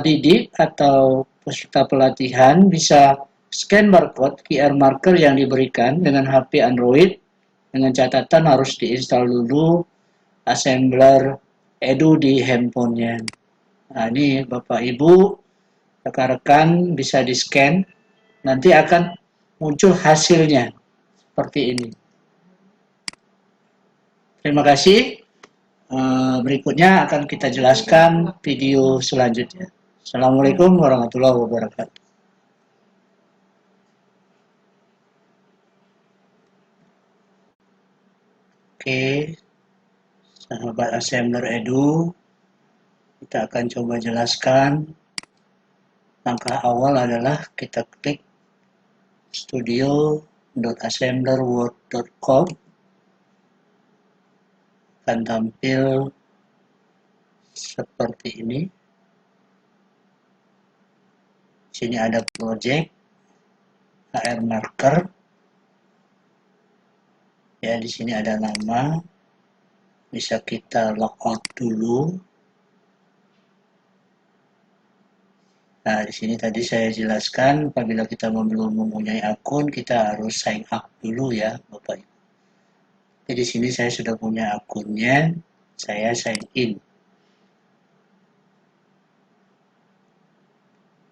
didik atau peserta pelatihan bisa scan barcode QR marker yang diberikan dengan HP Android, dengan catatan harus diinstal dulu Assembler Edu di handphonenya. Nah, ini Bapak Ibu, rekan-rekan bisa di scan, nanti akan muncul hasilnya seperti ini. Terima kasih. Berikutnya akan kita jelaskan video selanjutnya. Assalamualaikum warahmatullahi wabarakatuh. Oke, sahabat Assembler Edu, kita akan coba jelaskan. Langkah awal adalah kita klik studio.assemblerword.com, akan tampil seperti ini. Sini ada project, HR marker. Ya, di sini ada nama. Bisa kita logout dulu. Nah, di sini tadi saya jelaskan apabila kita belum mempunyai akun, kita harus sign up dulu ya, Bapak Ibu. Jadi di sini saya sudah punya akunnya, saya sign in.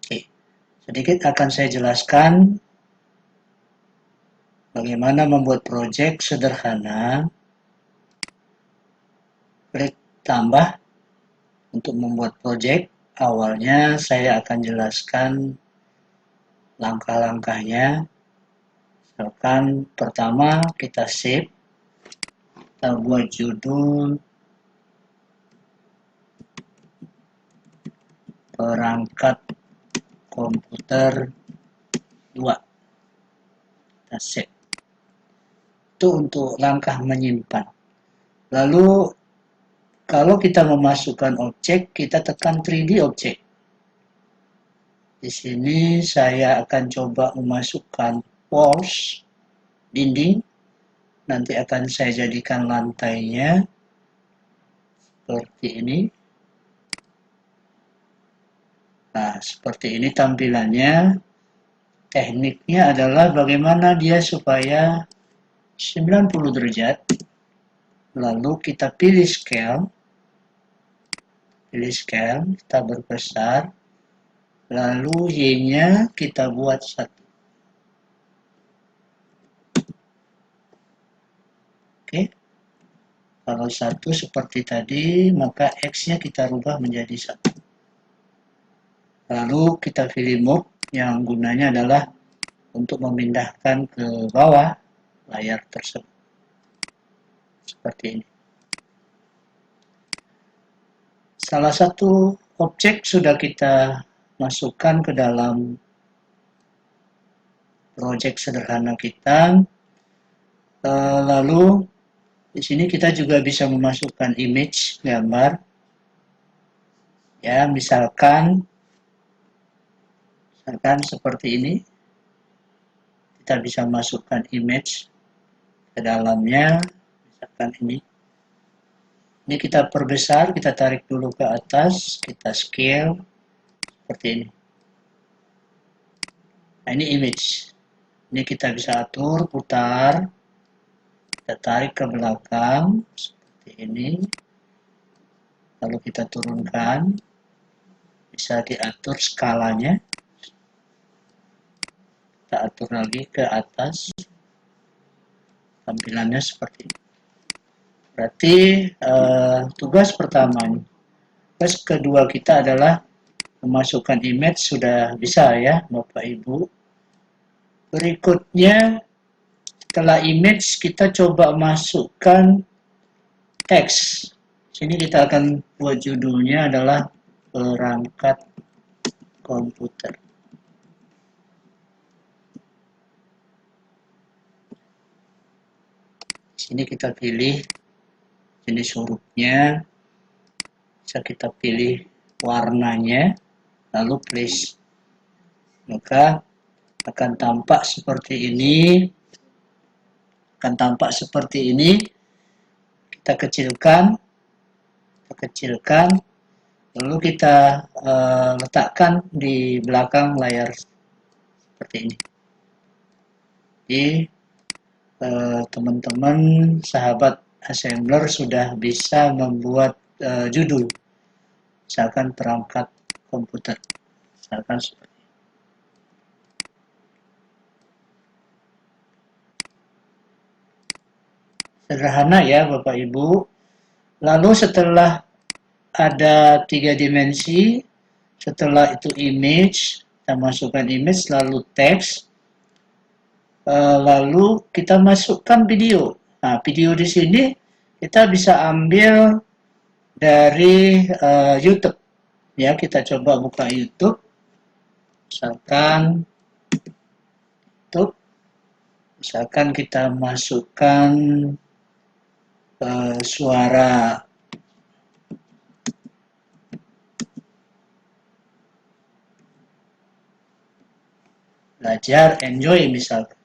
Oke, sedikit akan saya jelaskan bagaimana membuat project sederhana. Klik tambah untuk membuat project. Awalnya saya akan jelaskan langkah-langkahnya. Misalkan pertama kita save, kita buat judul perangkat komputer 2. Kita save. Itu untuk langkah menyimpan. Lalu kalau kita memasukkan objek, kita tekan 3D object. Di sini saya akan coba memasukkan walls, dinding. Nanti akan saya jadikan lantainya seperti ini. Nah, seperti ini tampilannya. Tekniknya adalah bagaimana dia supaya 90 derajat. Lalu kita pilih scale. Kita berbesar. Lalu Y-nya kita buat 1. Oke. Kalau 1 seperti tadi, maka X-nya kita rubah menjadi 1. Lalu kita pilih move yang gunanya adalah untuk memindahkan ke bawah layar tersebut. Seperti ini. Salah satu objek sudah kita masukkan ke dalam project sederhana kita. Lalu di sini kita juga bisa memasukkan image gambar. Ya, misalkan seperti ini. Kita bisa masukkan image ke dalamnya. Misalkan ini. Ini kita perbesar, kita tarik dulu ke atas, kita scale seperti ini. Nah, ini image. Ini kita bisa atur, putar, kita tarik ke belakang seperti ini. Lalu kita turunkan, bisa diatur skalanya. Kita atur lagi ke atas, tampilannya seperti ini. Berarti tugas pertama. Tugas kedua kita adalah memasukkan image, sudah bisa ya Bapak Ibu. Berikutnya setelah image kita coba masukkan teks. Sini kita akan buat judulnya adalah perangkat komputer. Sini kita pilih jenis hurufnya, bisa kita pilih warnanya, lalu please. Maka akan tampak seperti ini. Kita kecilkan, lalu kita letakkan di belakang layar seperti ini. Jadi teman-teman sahabat assembler sudah bisa membuat judul, misalkan perangkat komputer, misalkan seperti ini. Sederhana ya Bapak Ibu. Lalu setelah ada 3 dimensi, Setelah itu image, kita masukkan image, lalu teks, lalu kita masukkan video. Nah, video di sini kita bisa ambil dari YouTube. Ya, kita coba buka YouTube. Misalkan YouTube, misalkan kita masukkan suara belajar, enjoy misalkan.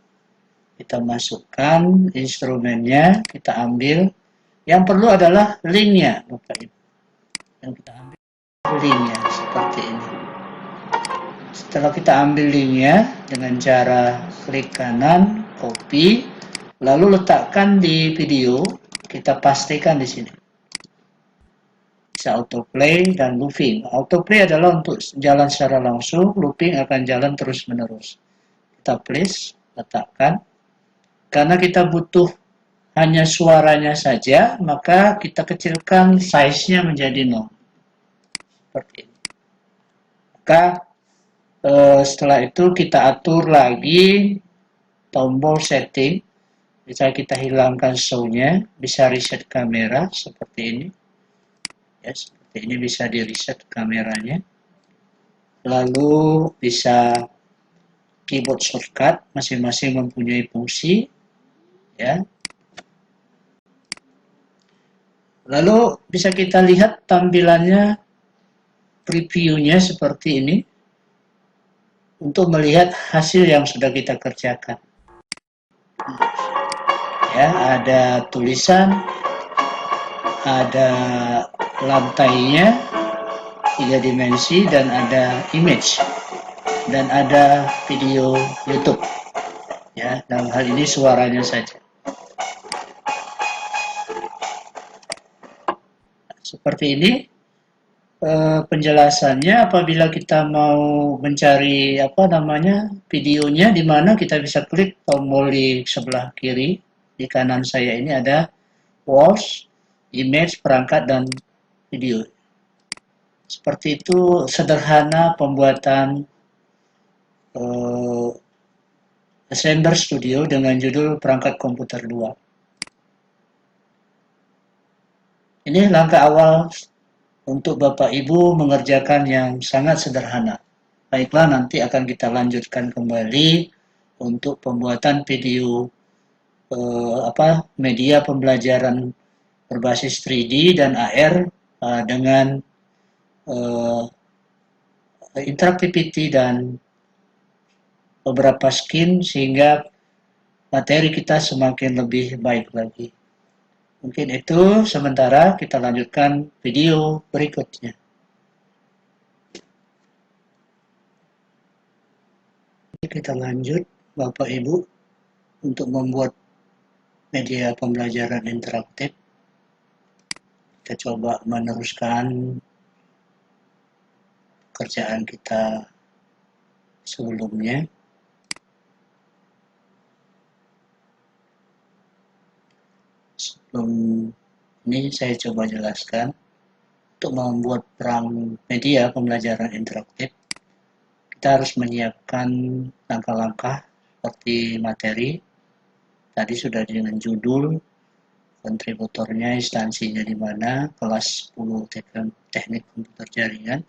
Kita masukkan instrumennya, kita ambil. Yang perlu adalah linknya, Bapak Ibu. Yang kita ambil linknya seperti ini. Setelah kita ambil linknya dengan cara klik kanan, copy, lalu letakkan di video, kita pastikan di sini. Bisa autoplay dan looping. Autoplay adalah untuk jalan secara langsung, looping akan jalan terus-menerus. Kita place, letakkan. Karena kita butuh hanya suaranya saja, maka kita kecilkan size-nya menjadi 0. Seperti ini. Maka setelah itu kita atur lagi tombol setting. Bisa kita hilangkan show-nya, bisa reset kamera seperti ini. Ya, seperti ini bisa di reset kameranya. Lalu bisa keyboard shortcut, masing-masing mempunyai fungsi. Ya. Lalu bisa kita lihat tampilannya, previewnya seperti ini. Untuk melihat hasil yang sudah kita kerjakan. Ya, ada tulisan, ada lantainya 3 dimensi, dan ada image, dan ada video YouTube. Ya, dalam hal ini suaranya saja. Seperti ini penjelasannya. Apabila kita mau mencari videonya di mana, kita bisa klik tombol di sebelah kiri. Di kanan saya ini ada walls, image, perangkat, dan video. Seperti itu sederhana pembuatan Assembler Studio dengan judul perangkat komputer 2. Ini langkah awal untuk Bapak Ibu mengerjakan yang sangat sederhana. Baiklah, nanti akan kita lanjutkan kembali untuk pembuatan video media pembelajaran berbasis 3D dan AR dengan interactivity dan beberapa skin, sehingga materi kita semakin lebih baik lagi. Mungkin itu sementara, kita lanjutkan video berikutnya. Kita lanjut Bapak Ibu untuk membuat media pembelajaran interaktif. Kita coba meneruskan pekerjaan kita sebelumnya. Sebelum ini saya coba jelaskan, untuk membuat media pembelajaran interaktif, kita harus menyiapkan langkah-langkah seperti materi. Tadi sudah dengan judul, kontributornya, instansinya di mana, kelas 10 teknik komputer jaringan.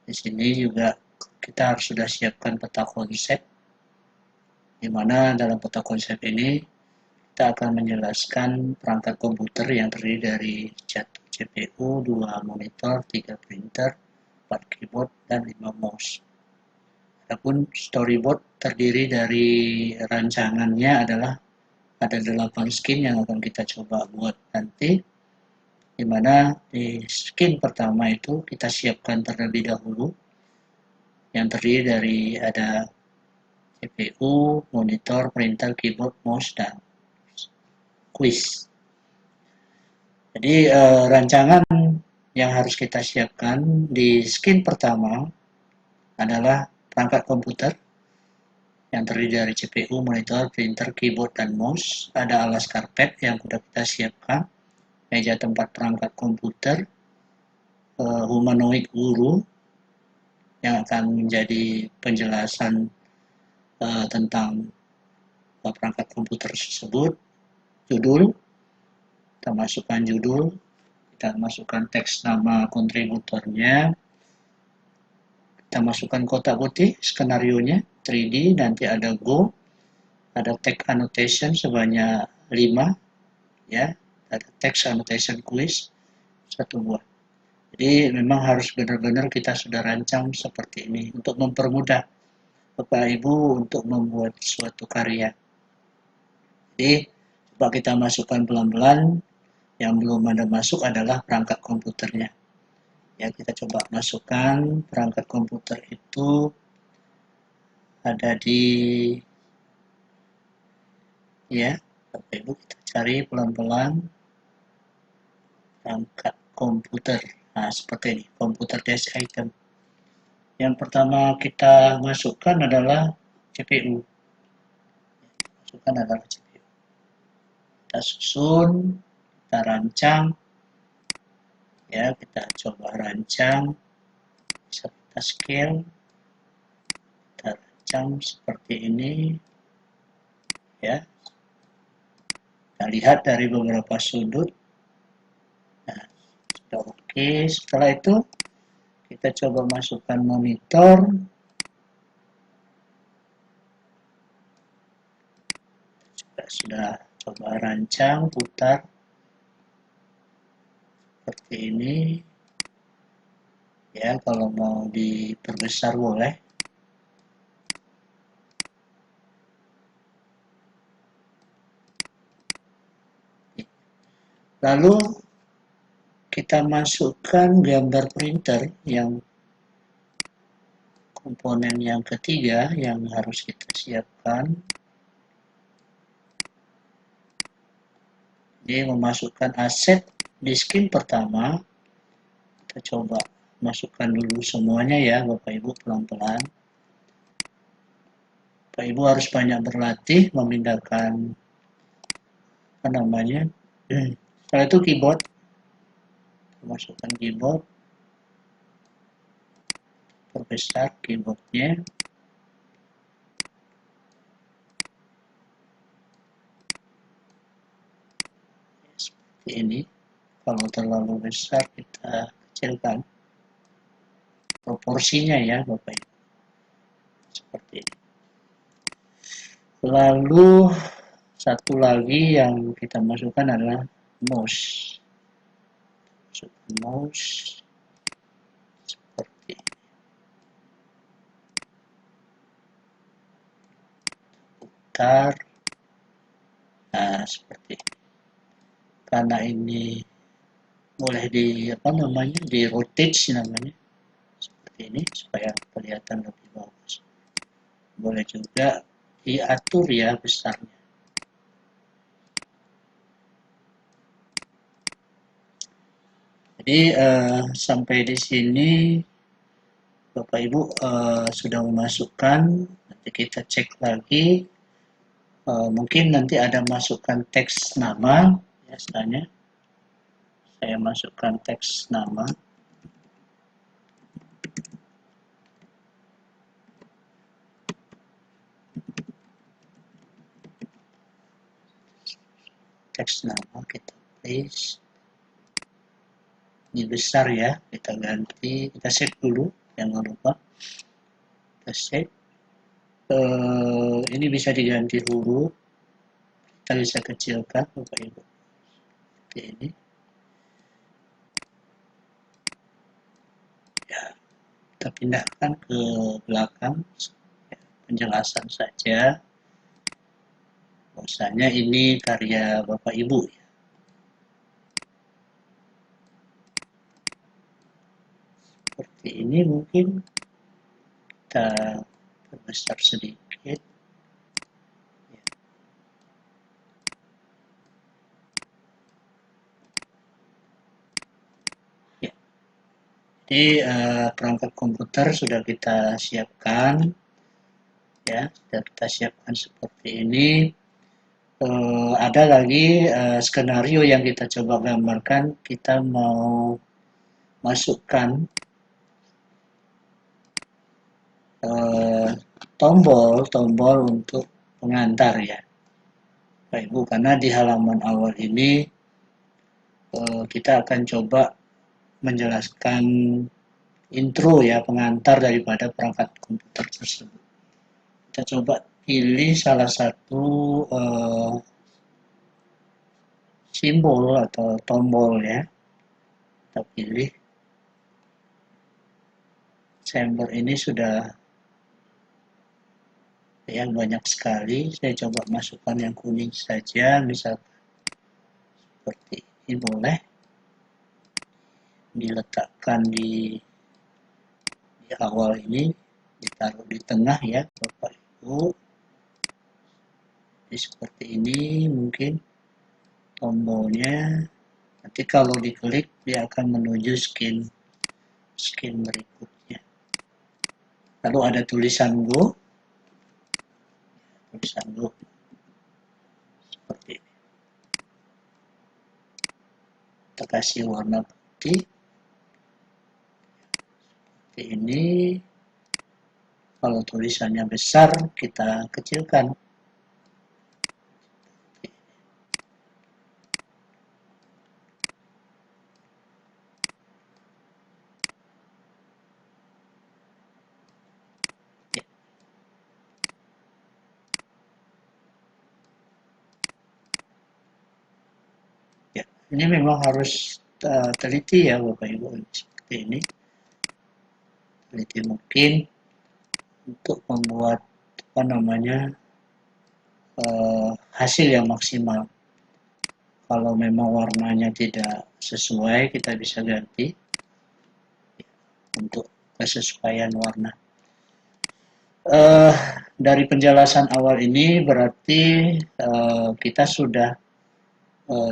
Di sini juga kita harus sudah siapkan peta konsep, di mana dalam peta konsep ini kita akan menjelaskan perangkat komputer yang terdiri dari 1 CPU, 2 monitor, 3 printer, 4 keyboard, dan 5 mouse. Adapun storyboard terdiri dari rancangannya adalah ada 8 skin yang akan kita coba buat nanti, di mana di skin pertama itu kita siapkan terlebih dahulu yang terdiri dari ada CPU, monitor, printer, keyboard, mouse, dan quiz. Jadi rancangan yang harus kita siapkan di skin pertama adalah perangkat komputer yang terdiri dari CPU, monitor, printer, keyboard, dan mouse. Ada alas karpet yang sudah kita siapkan, meja tempat perangkat komputer, humanoid guru, yang akan menjadi penjelasan tentang perangkat komputer tersebut. Judul, kita masukkan judul, kita masukkan teks nama kontributornya, kita masukkan kotak putih skenario-nya 3D, nanti ada go, ada text annotation sebanyak 5 ya, ada text annotation quiz 1 buah. Jadi memang harus benar-benar kita sudah rancang seperti ini untuk mempermudah Bapak Ibu untuk membuat suatu karya. Jadi coba kita masukkan pelan-pelan. Yang belum ada masuk adalah perangkat komputernya. Ya, kita coba masukkan perangkat komputer itu ada di ya, Bapak Ibu kita cari pelan-pelan perangkat komputer. Nah, seperti ini, komputer dash item. Yang pertama kita masukkan adalah CPU. Masukkan adalah CPU. Kita susun, kita rancang, ya kita coba rancang, bisa kita scale, kita rancang seperti ini, ya. Kita lihat dari beberapa sudut. Nah, sudah oke. Setelah itu kita coba masukkan monitor. Sudah coba rancang, putar seperti ini. Ya, kalau mau diperbesar boleh. Lalu kita masukkan gambar printer yang komponen yang ketiga yang harus kita siapkan. Jadi memasukkan aset di skin pertama, kita coba masukkan dulu semuanya ya Bapak Ibu, pelan-pelan. Bapak Ibu harus banyak berlatih memindahkan apa namanya. Setelah itu keyboard, masukkan keyboard, perbesar keyboardnya. Seperti ini. Kalau terlalu besar kita kecilkan proporsinya ya Bapak Ibu. Seperti ini. Lalu satu lagi yang kita masukkan adalah mouse. Masukkan mouse seperti ini. Putar. Nah, seperti ini. Karena ini boleh di rotate namanya. Seperti ini supaya kelihatan lebih bagus. Boleh juga diatur ya besarnya. Jadi sampai di sini Bapak Ibu sudah memasukkan. Nanti kita cek lagi. Mungkin nanti ada masukkan teks nama ya, misalnya saya masukkan teks nama. Teks nama kita paste. Ini besar ya, kita ganti, kita save dulu, jangan lupa kita save. Ini bisa diganti huruf, kita bisa kecilkan Bapak Ibu seperti ini ya, kita pindahkan ke belakang ya, penjelasan saja bahwasanya ini karya Bapak Ibu ya. Seperti ini mungkin kita perbesar sedikit. Ya. Jadi perangkat komputer sudah kita siapkan, ya, sudah kita siapkan seperti ini. Ada lagi skenario yang kita coba gambarkan. Kita mau masukkan eh, tombol untuk pengantar ya Bapak Ibu, karena di halaman awal ini kita akan coba menjelaskan intro ya, pengantar daripada perangkat komputer tersebut. Kita coba pilih salah satu simbol atau tombol ya. Kita pilih. Chamber ini sudah ya banyak sekali. Saya coba masukkan yang kuning saja, misal seperti ini boleh diletakkan di awal ini, ditaruh di tengah ya Bapak Ibu. Jadi seperti ini mungkin tombolnya. Nanti kalau diklik dia akan menuju skin berikutnya. Lalu ada tulisan Go. Tulisan Go seperti ini. Kita kasih warna putih. Seperti ini. Kalau tulisannya besar, kita kecilkan. Ya, ini memang harus teliti ya Bapak Ibu, seperti ini. Teliti mungkin untuk membuat apa namanya hasil yang maksimal. Kalau memang warnanya tidak sesuai, kita bisa ganti untuk kesesuaian warna. Dari penjelasan awal ini berarti kita sudah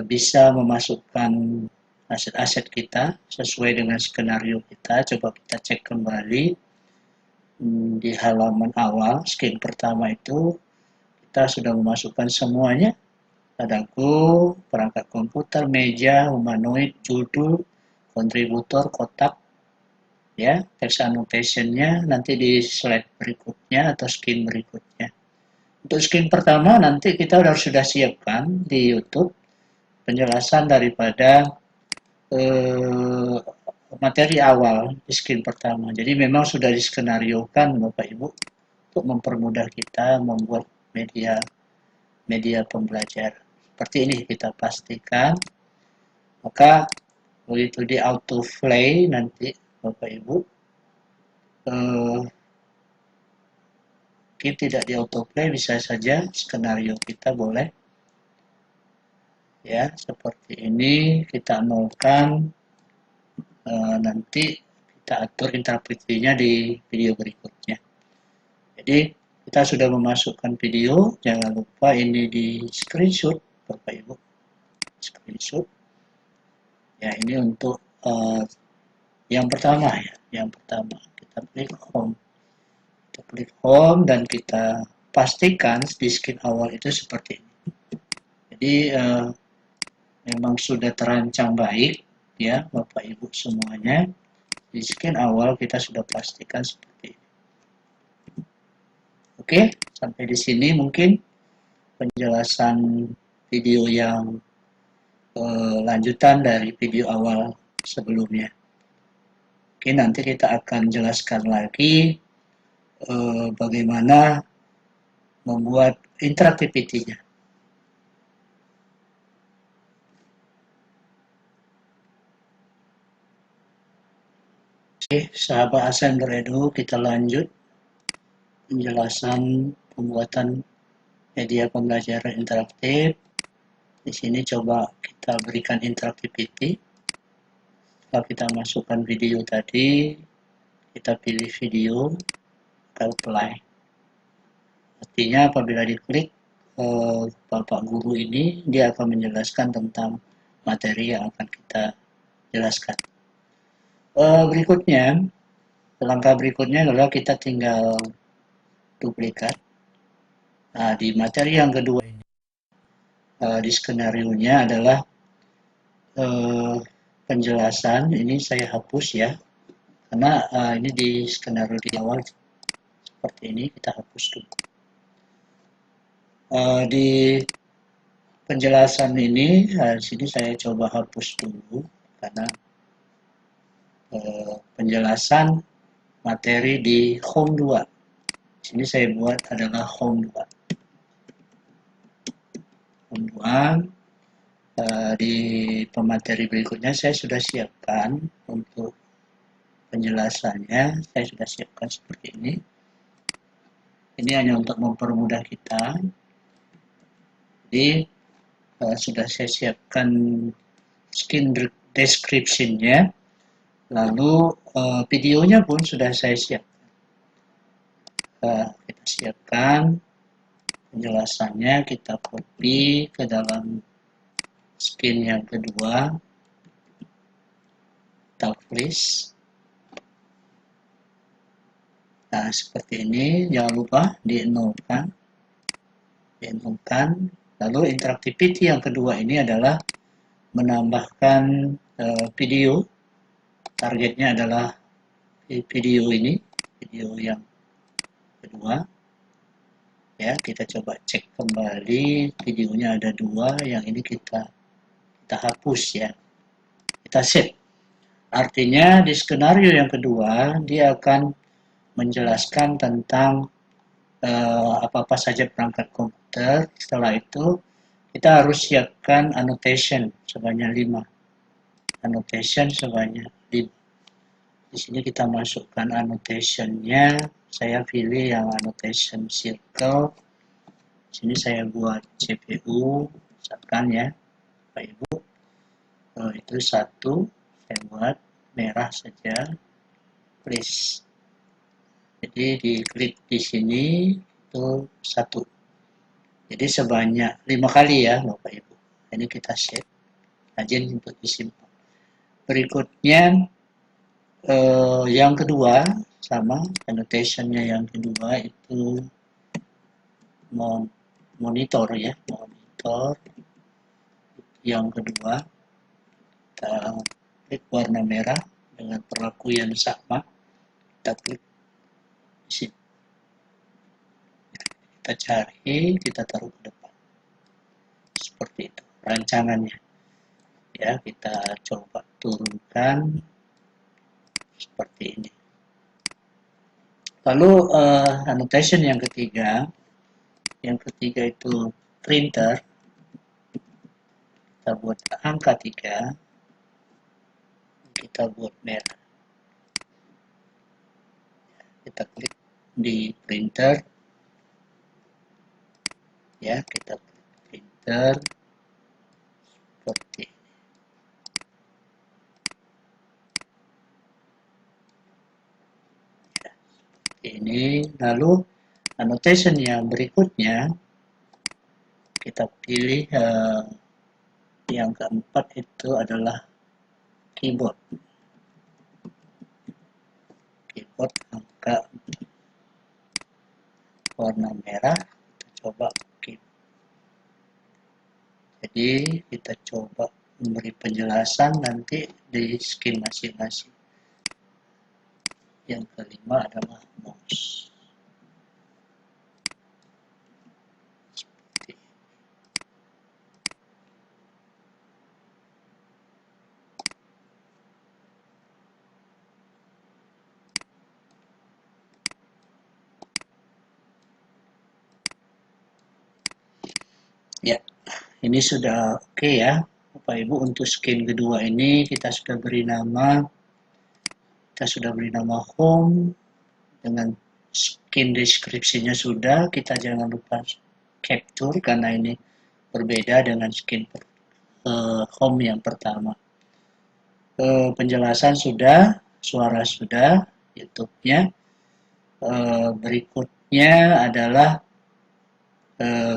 bisa memasukkan aset-aset kita sesuai dengan skenario kita. Coba kita cek kembali di halaman awal, skin pertama itu kita sudah memasukkan semuanya. Ada Go, perangkat komputer, meja, humanoid, judul, kontributor, kotak, ya, text annotation-nya nanti di slide berikutnya atau skin berikutnya. Untuk skin pertama nanti kita sudah siapkan di YouTube penjelasan daripada materi awal di skin pertama. Jadi memang sudah diskenariokan Bapak Ibu untuk mempermudah kita membuat media pembelajaran. Seperti ini kita pastikan. Maka begitu di autoplay nanti Bapak Ibu mungkin tidak di autoplay, bisa saja skenario kita boleh ya seperti ini kita nolkan, nanti kita atur interpretasinya di video berikutnya. Jadi kita sudah memasukkan video, jangan lupa ini di screenshot Bapak Ibu, screenshot ya. Ini untuk yang pertama ya, yang pertama kita klik home. Kita klik home dan kita pastikan di skin awal itu seperti ini. Jadi memang sudah terancang baik ya Bapak Ibu semuanya. Di skin awal kita sudah pastikan seperti ini. Oke, sampai di sini mungkin penjelasan video yang lanjutan dari video awal sebelumnya. Oke, nanti kita akan jelaskan lagi bagaimana membuat interaktivitinya. Oke, sahabat Assembler Edu, kita lanjut penjelasan pembuatan media pembelajaran interaktif. Di sini coba kita berikan interactivity. Setelah kita masukkan video tadi, kita pilih video, kita apply. Artinya apabila diklik Bapak Guru ini, dia akan menjelaskan tentang materi yang akan kita jelaskan. Berikutnya, langkah berikutnya adalah kita tinggal duplikat. Nah, di materi yang kedua di skenario-nya adalah penjelasan. Ini saya hapus ya, karena ini di skenario di awal seperti ini, kita hapus dulu. Di penjelasan ini, di sini saya coba hapus dulu karena penjelasan materi di home 2. Di sini saya buat adalah home 2. Home 2 di pemateri berikutnya saya sudah siapkan untuk penjelasannya, saya sudah siapkan seperti ini. Ini hanya untuk mempermudah kita. Jadi sudah saya siapkan skin description-nya, lalu videonya pun sudah saya siapkan. Kita siapkan penjelasannya, kita copy ke dalam skin yang kedua, kita place. Nah, seperti ini, jangan lupa dienolkan. Lalu interactivity yang kedua ini adalah menambahkan video. Targetnya adalah video ini, video yang kedua. Ya, kita coba cek kembali, videonya ada 2, yang ini kita hapus ya. Kita save. Artinya di skenario yang kedua dia akan menjelaskan tentang apa-apa saja perangkat komputer. Setelah itu kita harus siapkan annotation sebanyak 5. Annotation sebanyak 5. Di sini kita masukkan annotationnya. Saya pilih yang annotation circle. Di sini saya buat CPU, misalkan ya, Bapak Ibu. Itu 1, saya buat merah saja. Please. Jadi diklik di sini itu 1. Jadi sebanyak 5 kali ya Bapak Ibu. Ini kita save. Rajin untuk disimpan. Berikutnya yang kedua sama annotationnya, yang kedua itu monitor ya, monitor. Yang kedua kita klik warna merah dengan perlaku yang sama, kita klik di sini. Kita cari, kita taruh ke depan. Seperti itu rancangannya. Ya, kita coba turunkan seperti ini. Lalu annotation yang ketiga itu printer. Kita buat angka 3, kita buat merah. Kita klik di printer. Ya, kita klik printer seperti ini. Ya, seperti ini. Lalu annotation yang berikutnya kita pilih yang keempat itu adalah keyboard. Keyboard angka warna merah, kita coba keyboard. Jadi kita coba memberi penjelasan nanti di skin masing-masing. Yang kelima adalah mouse. Ya, ini sudah oke ya, Bapak Ibu. Untuk skin kedua ini kita sudah beri nama home dengan skin deskripsinya sudah. Kita jangan lupa capture karena ini berbeda dengan skin home yang pertama. Penjelasan sudah, suara sudah, YouTube-nya. Berikutnya adalah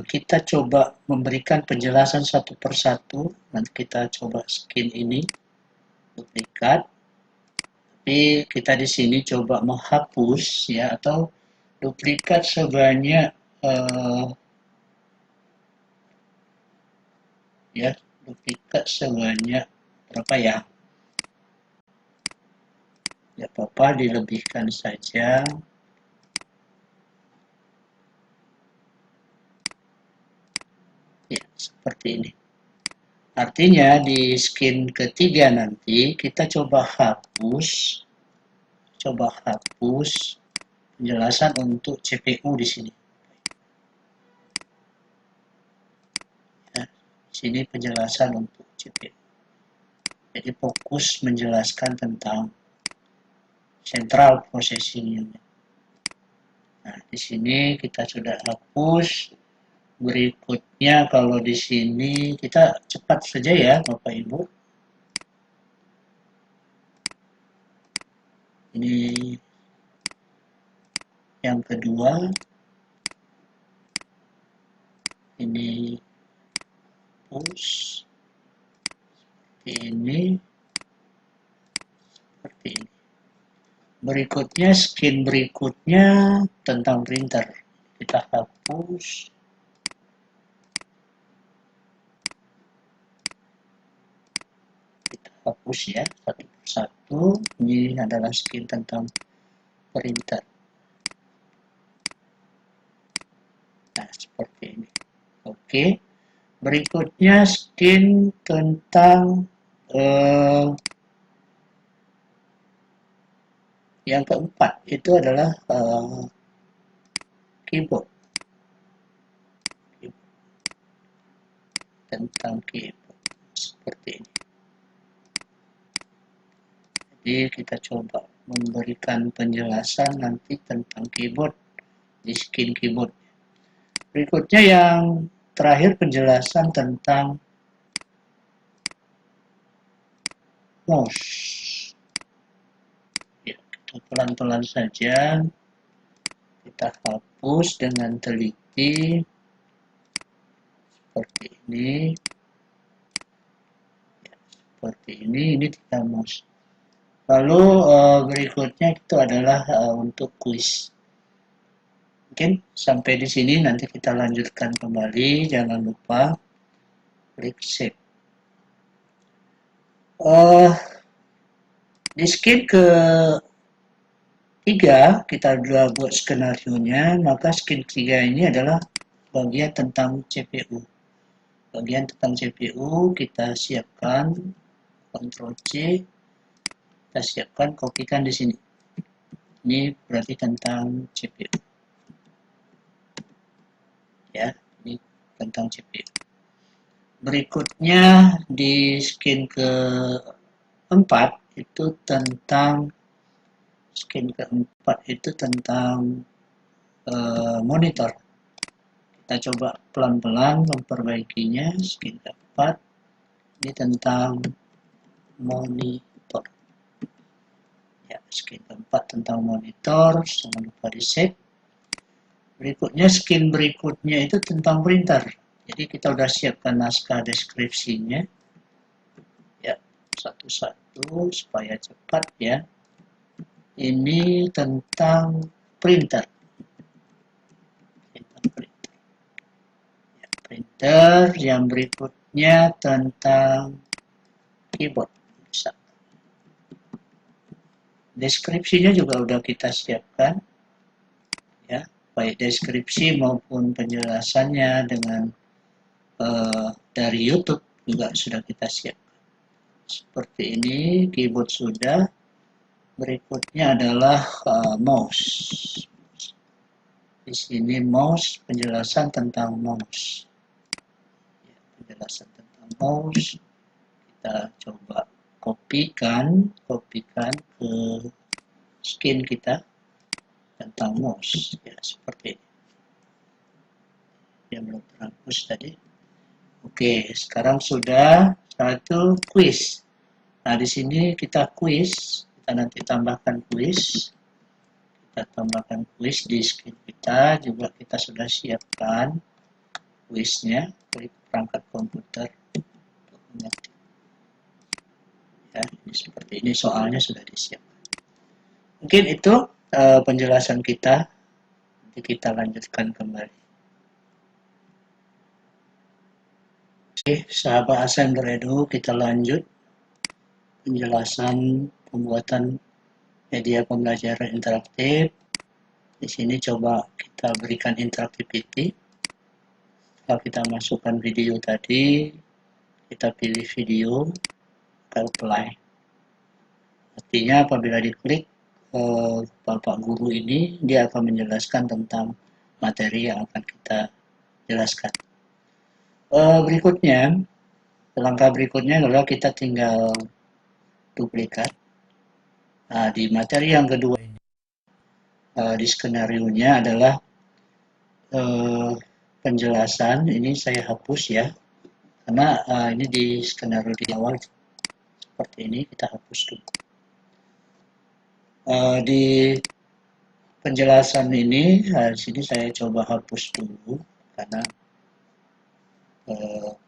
kita coba memberikan penjelasan satu persatu. Nanti kita coba skin ini duplikat, tapi kita di sini coba menghapus ya, atau duplikat sebanyak ya, duplikat sebanyak berapa ya? Ya apa-apa, dilebihkan saja. seperti ini. Artinya di skin ketiga nanti kita coba hapus penjelasan untuk CPU di sini. Ya, di sini penjelasan untuk CPU. Jadi fokus menjelaskan tentang central processing unit. Nah, di sini kita sudah hapus. Berikutnya kalau di sini kita cepat saja ya Bapak Ibu. Ini yang kedua. Ini push. Seperti ini. Berikutnya skin berikutnya tentang printer. Kita hapus. Kita hapus ya satu persatu. Ini adalah skin tentang printer. Nah, seperti ini. Oke. Berikutnya skin tentang yang keempat itu adalah keyboard. Tentang keyboard seperti ini. Jadi kita coba memberikan penjelasan nanti tentang keyboard di skin keyboard. Berikutnya yang terakhir penjelasan tentang mouse. Ya, kita pelan-pelan saja. Kita hapus dengan teliti seperti ini. Ya, seperti ini tidak mouse. Lalu berikutnya itu adalah untuk quiz. Mungkin sampai di sini, nanti kita lanjutkan kembali. Jangan lupa klik save. Di skin ketiga kita sudah buat skenario-nya, maka skin ketiga ini adalah bagian tentang CPU. Bagian tentang CPU kita siapkan, Ctrl C, kita siapkan, kopikan di sini. Ini berarti tentang CPU. Ya, ini tentang CPU. Berikutnya di skin keempat itu tentang monitor. Kita coba pelan-pelan memperbaikinya. Skin keempat ini tentang monitor. Ya, skin keempat tentang monitor. Jangan lupa di save. Berikutnya skin berikutnya itu tentang printer. Jadi kita sudah siapkan naskah deskripsinya. Ya, satu-satu supaya cepat ya. Ini tentang printer. Ya, printer yang berikutnya tentang keyboard. Bisa. Deskripsinya juga sudah kita siapkan. Ya, baik deskripsi maupun penjelasannya dengan dari YouTube juga sudah kita siapkan. Seperti ini, keyboard sudah. Berikutnya adalah mouse. Di sini mouse, penjelasan tentang mouse. Ya, penjelasan tentang mouse. Kita coba kopikan ke skin kita tentang mouse. Ya, seperti ini. Yang belum terhapus tadi. Oke, sekarang sudah satu quiz. Nah, di sini kita quiz. Kita nanti tambahkan quiz. Kita tambahkan quiz di skin kita. Juga kita sudah siapkan quiznya. Klik perangkat komputer untuk mengetik. Ya, ini seperti ini soalnya sudah disiapkan. Mungkin itu penjelasan kita. Nanti kita lanjutkan kembali. Oke, sahabat Assembler Edu, kita lanjut penjelasan pembuatan media pembelajaran interaktif. Di sini coba kita berikan interaktivity. Kalau kita masukkan video tadi, kita pilih video, kita apply. Artinya apabila diklik Bapak Guru ini, dia akan menjelaskan tentang materi yang akan kita jelaskan. Berikutnya, langkah berikutnya adalah kita tinggal duplikat. Nah, di materi yang kedua, di skenario-nya adalah penjelasan. Ini saya hapus ya, karena ini di skenario di awal seperti ini, kita hapus dulu. Di penjelasan ini, di sini saya coba hapus dulu, karena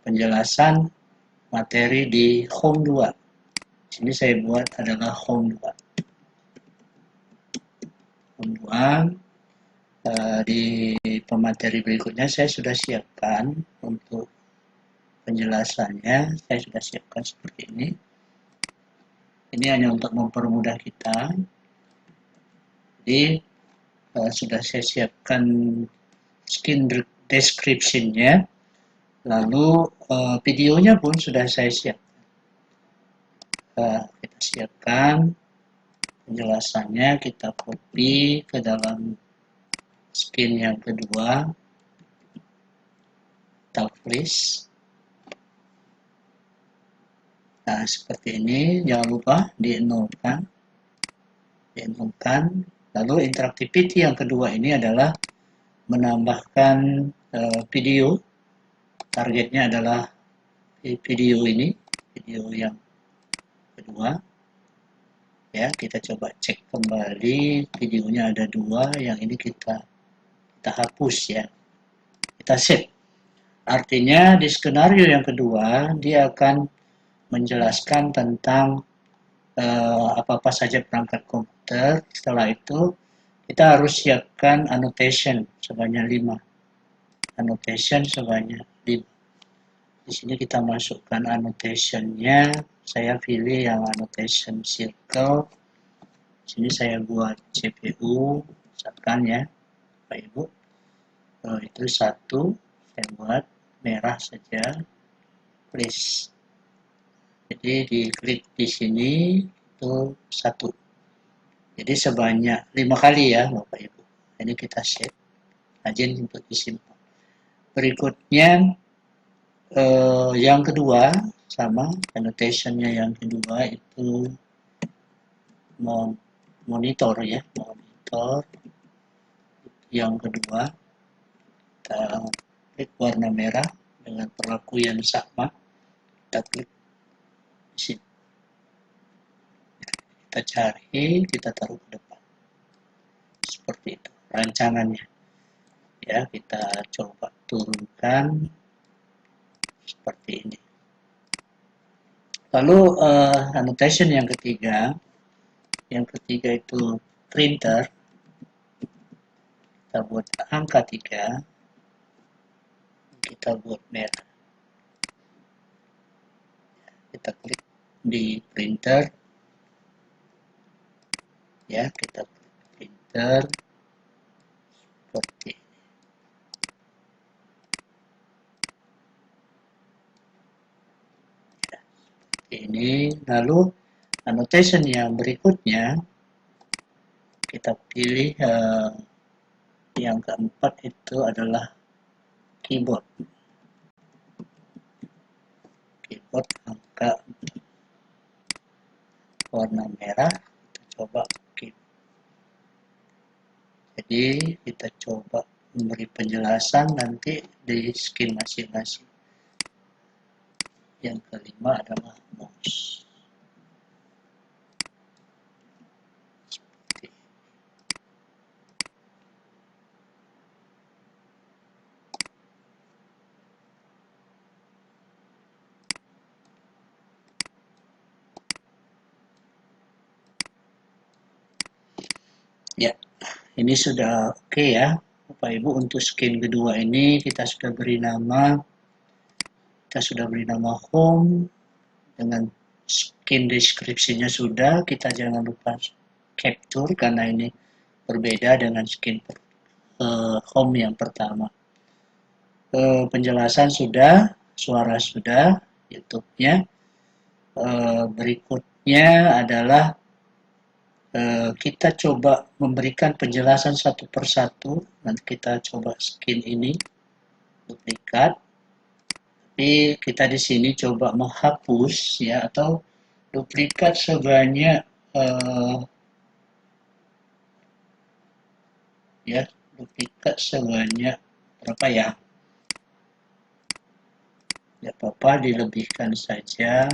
penjelasan materi di home 2. Sini saya buat adalah home 2. Home 2, di pemateri berikutnya saya sudah siapkan untuk penjelasannya, saya sudah siapkan seperti ini. Ini hanya untuk mempermudah kita. Jadi sudah saya siapkan skin description-nya, lalu videonya pun sudah saya siapkan. Kita siapkan penjelasannya, kita copy ke dalam skin yang kedua, kita tulis. Nah, seperti ini, jangan lupa dienolkan. Lalu interactivity yang kedua ini adalah menambahkan video. Targetnya adalah video ini, video yang kedua. Ya, kita coba cek kembali, videonya ada 2, yang ini kita hapus ya. Kita save. Artinya di skenario yang kedua, dia akan menjelaskan tentang apa-apa saja perangkat komputer. Setelah itu, kita harus siapkan annotation sebanyak 5. Annotation sebanyak 5. Di sini kita masukkan annotation-nya. Saya pilih yang annotation circle. Di sini saya buat CPU, misalkan ya, Bapak Ibu. Itu 1, saya buat merah saja, please. Jadi diklik di sini itu 1. Jadi sebanyak 5 kali ya Bapak Ibu. Ini kita save, rajin untuk disimpan. Berikutnya yang kedua sama annotation-nya, yang kedua itu monitor ya, monitor. Yang kedua kita klik warna merah dengan perilaku yang sama, kita klik di sini. Kita cari, kita taruh ke depan. Seperti itu rancangannya. Ya, kita coba turunkan seperti ini. Lalu annotation yang ketiga itu printer. Kita buat angka 3, kita buat merah. Kita klik di printer. Ya, kita klik printer seperti ini. Ya, seperti ini. Lalu annotation yang berikutnya kita pilih yang keempat itu adalah keyboard. Keyboard angka warna merah, kita coba keyboard. Jadi kita coba memberi penjelasan nanti di skin masing-masing. Yang kelima adalah mouse. Ya, ini sudah oke ya Bapak Ibu. Untuk skin kedua ini kita sudah beri nama home, dengan skin deskripsinya sudah. Kita jangan lupa capture karena ini berbeda dengan skin home yang pertama. Penjelasan sudah, suara sudah, YouTube-nya. Berikutnya adalah kita coba memberikan penjelasan satu persatu. Nanti kita coba skin ini, duplikat. Tapi kita di sini coba menghapus ya, atau duplikat sebanyak ya, duplikat sebanyak berapa ya? Tidak apa-apa, dilebihkan saja.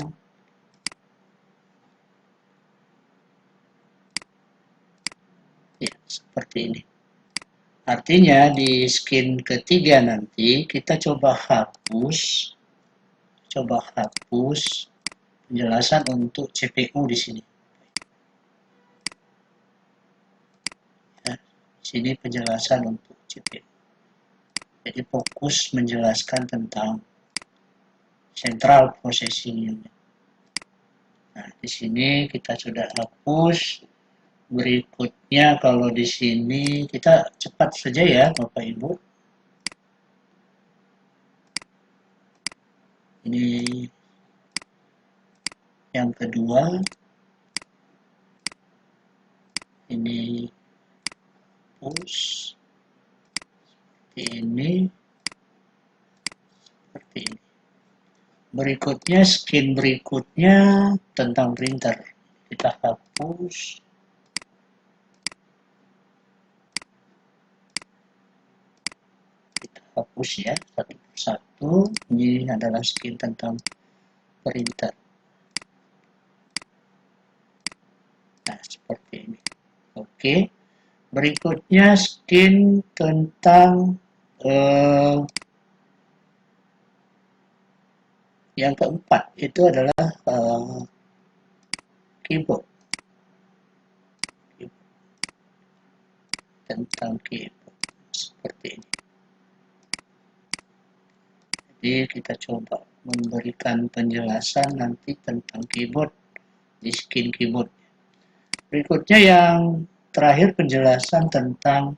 Ya, seperti ini. Artinya di skin ketiga nanti kita coba hapus penjelasan untuk CPU di sini. Ya, di sini penjelasan untuk CPU. Jadi fokus menjelaskan tentang central processing unit. Nah, di sini kita sudah hapus. Berikutnya kalau di sini kita cepat saja ya Bapak Ibu. Ini yang kedua. Ini push. Seperti ini. Berikutnya skin berikutnya tentang printer. Kita hapus. Hapus ya satu persatu. Ini adalah skin tentang printer. Nah, seperti ini. Oke. Berikutnya skin tentang yang keempat itu adalah keyboard. Tentang keyboard seperti ini. Jadi kita coba memberikan penjelasan nanti tentang keyboard di skin keyboard. Berikutnya yang terakhir penjelasan tentang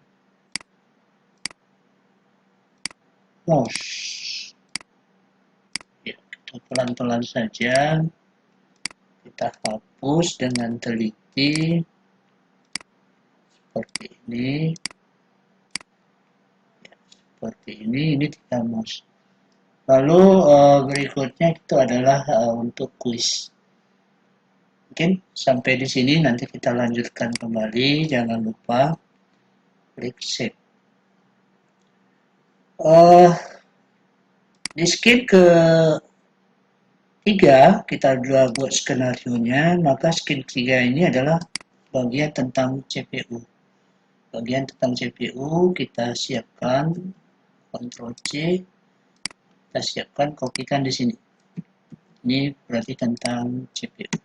mouse. Ya, kita pelan-pelan saja. Kita hapus dengan teliti. Seperti ini. Ya, seperti ini tidak mouse. Lalu berikutnya itu adalah untuk quiz. Mungkin sampai di sini, nanti kita lanjutkan kembali. Jangan lupa klik save. Di skin ketiga kita sudah buat skenario-nya, maka skin ketiga ini adalah bagian tentang CPU. Bagian tentang CPU kita siapkan, Ctrl C, kita siapkan, kopikan di sini. Ini berarti tentang CPU.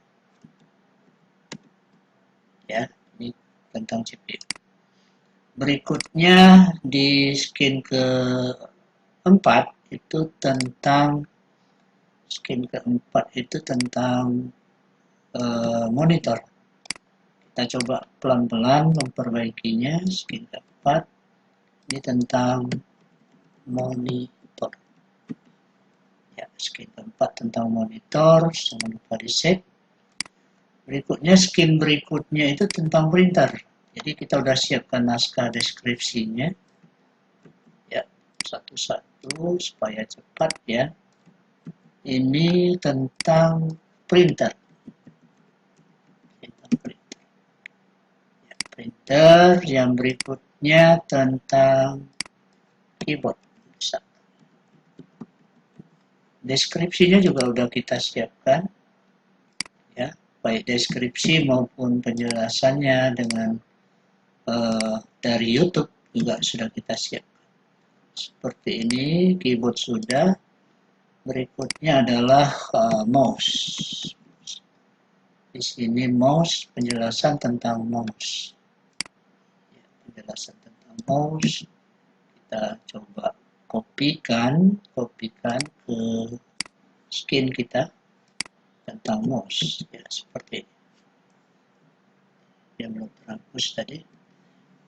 Ya, ini tentang CPU. Berikutnya di skin keempat itu tentang monitor. Kita coba pelan-pelan memperbaikinya. Skin keempat ini tentang monitor. Ya, skin keempat tentang monitor, jangan lupa di save. Berikutnya skin berikutnya itu tentang printer. Jadi kita sudah siapkan naskah deskripsinya. Ya, satu-satu supaya cepat ya. Ini tentang printer. Ya, printer yang berikutnya tentang keyboard. Deskripsinya juga sudah kita siapkan. Ya, baik deskripsi maupun penjelasannya dengan dari YouTube juga sudah kita siapkan. Seperti ini, keyboard sudah. Berikutnya adalah mouse. Di sini mouse, penjelasan tentang mouse. Ya, penjelasan tentang mouse. Kita coba kopikan ke skin kita tentang mouse. Ya, seperti ini. Yang belum terhapus tadi.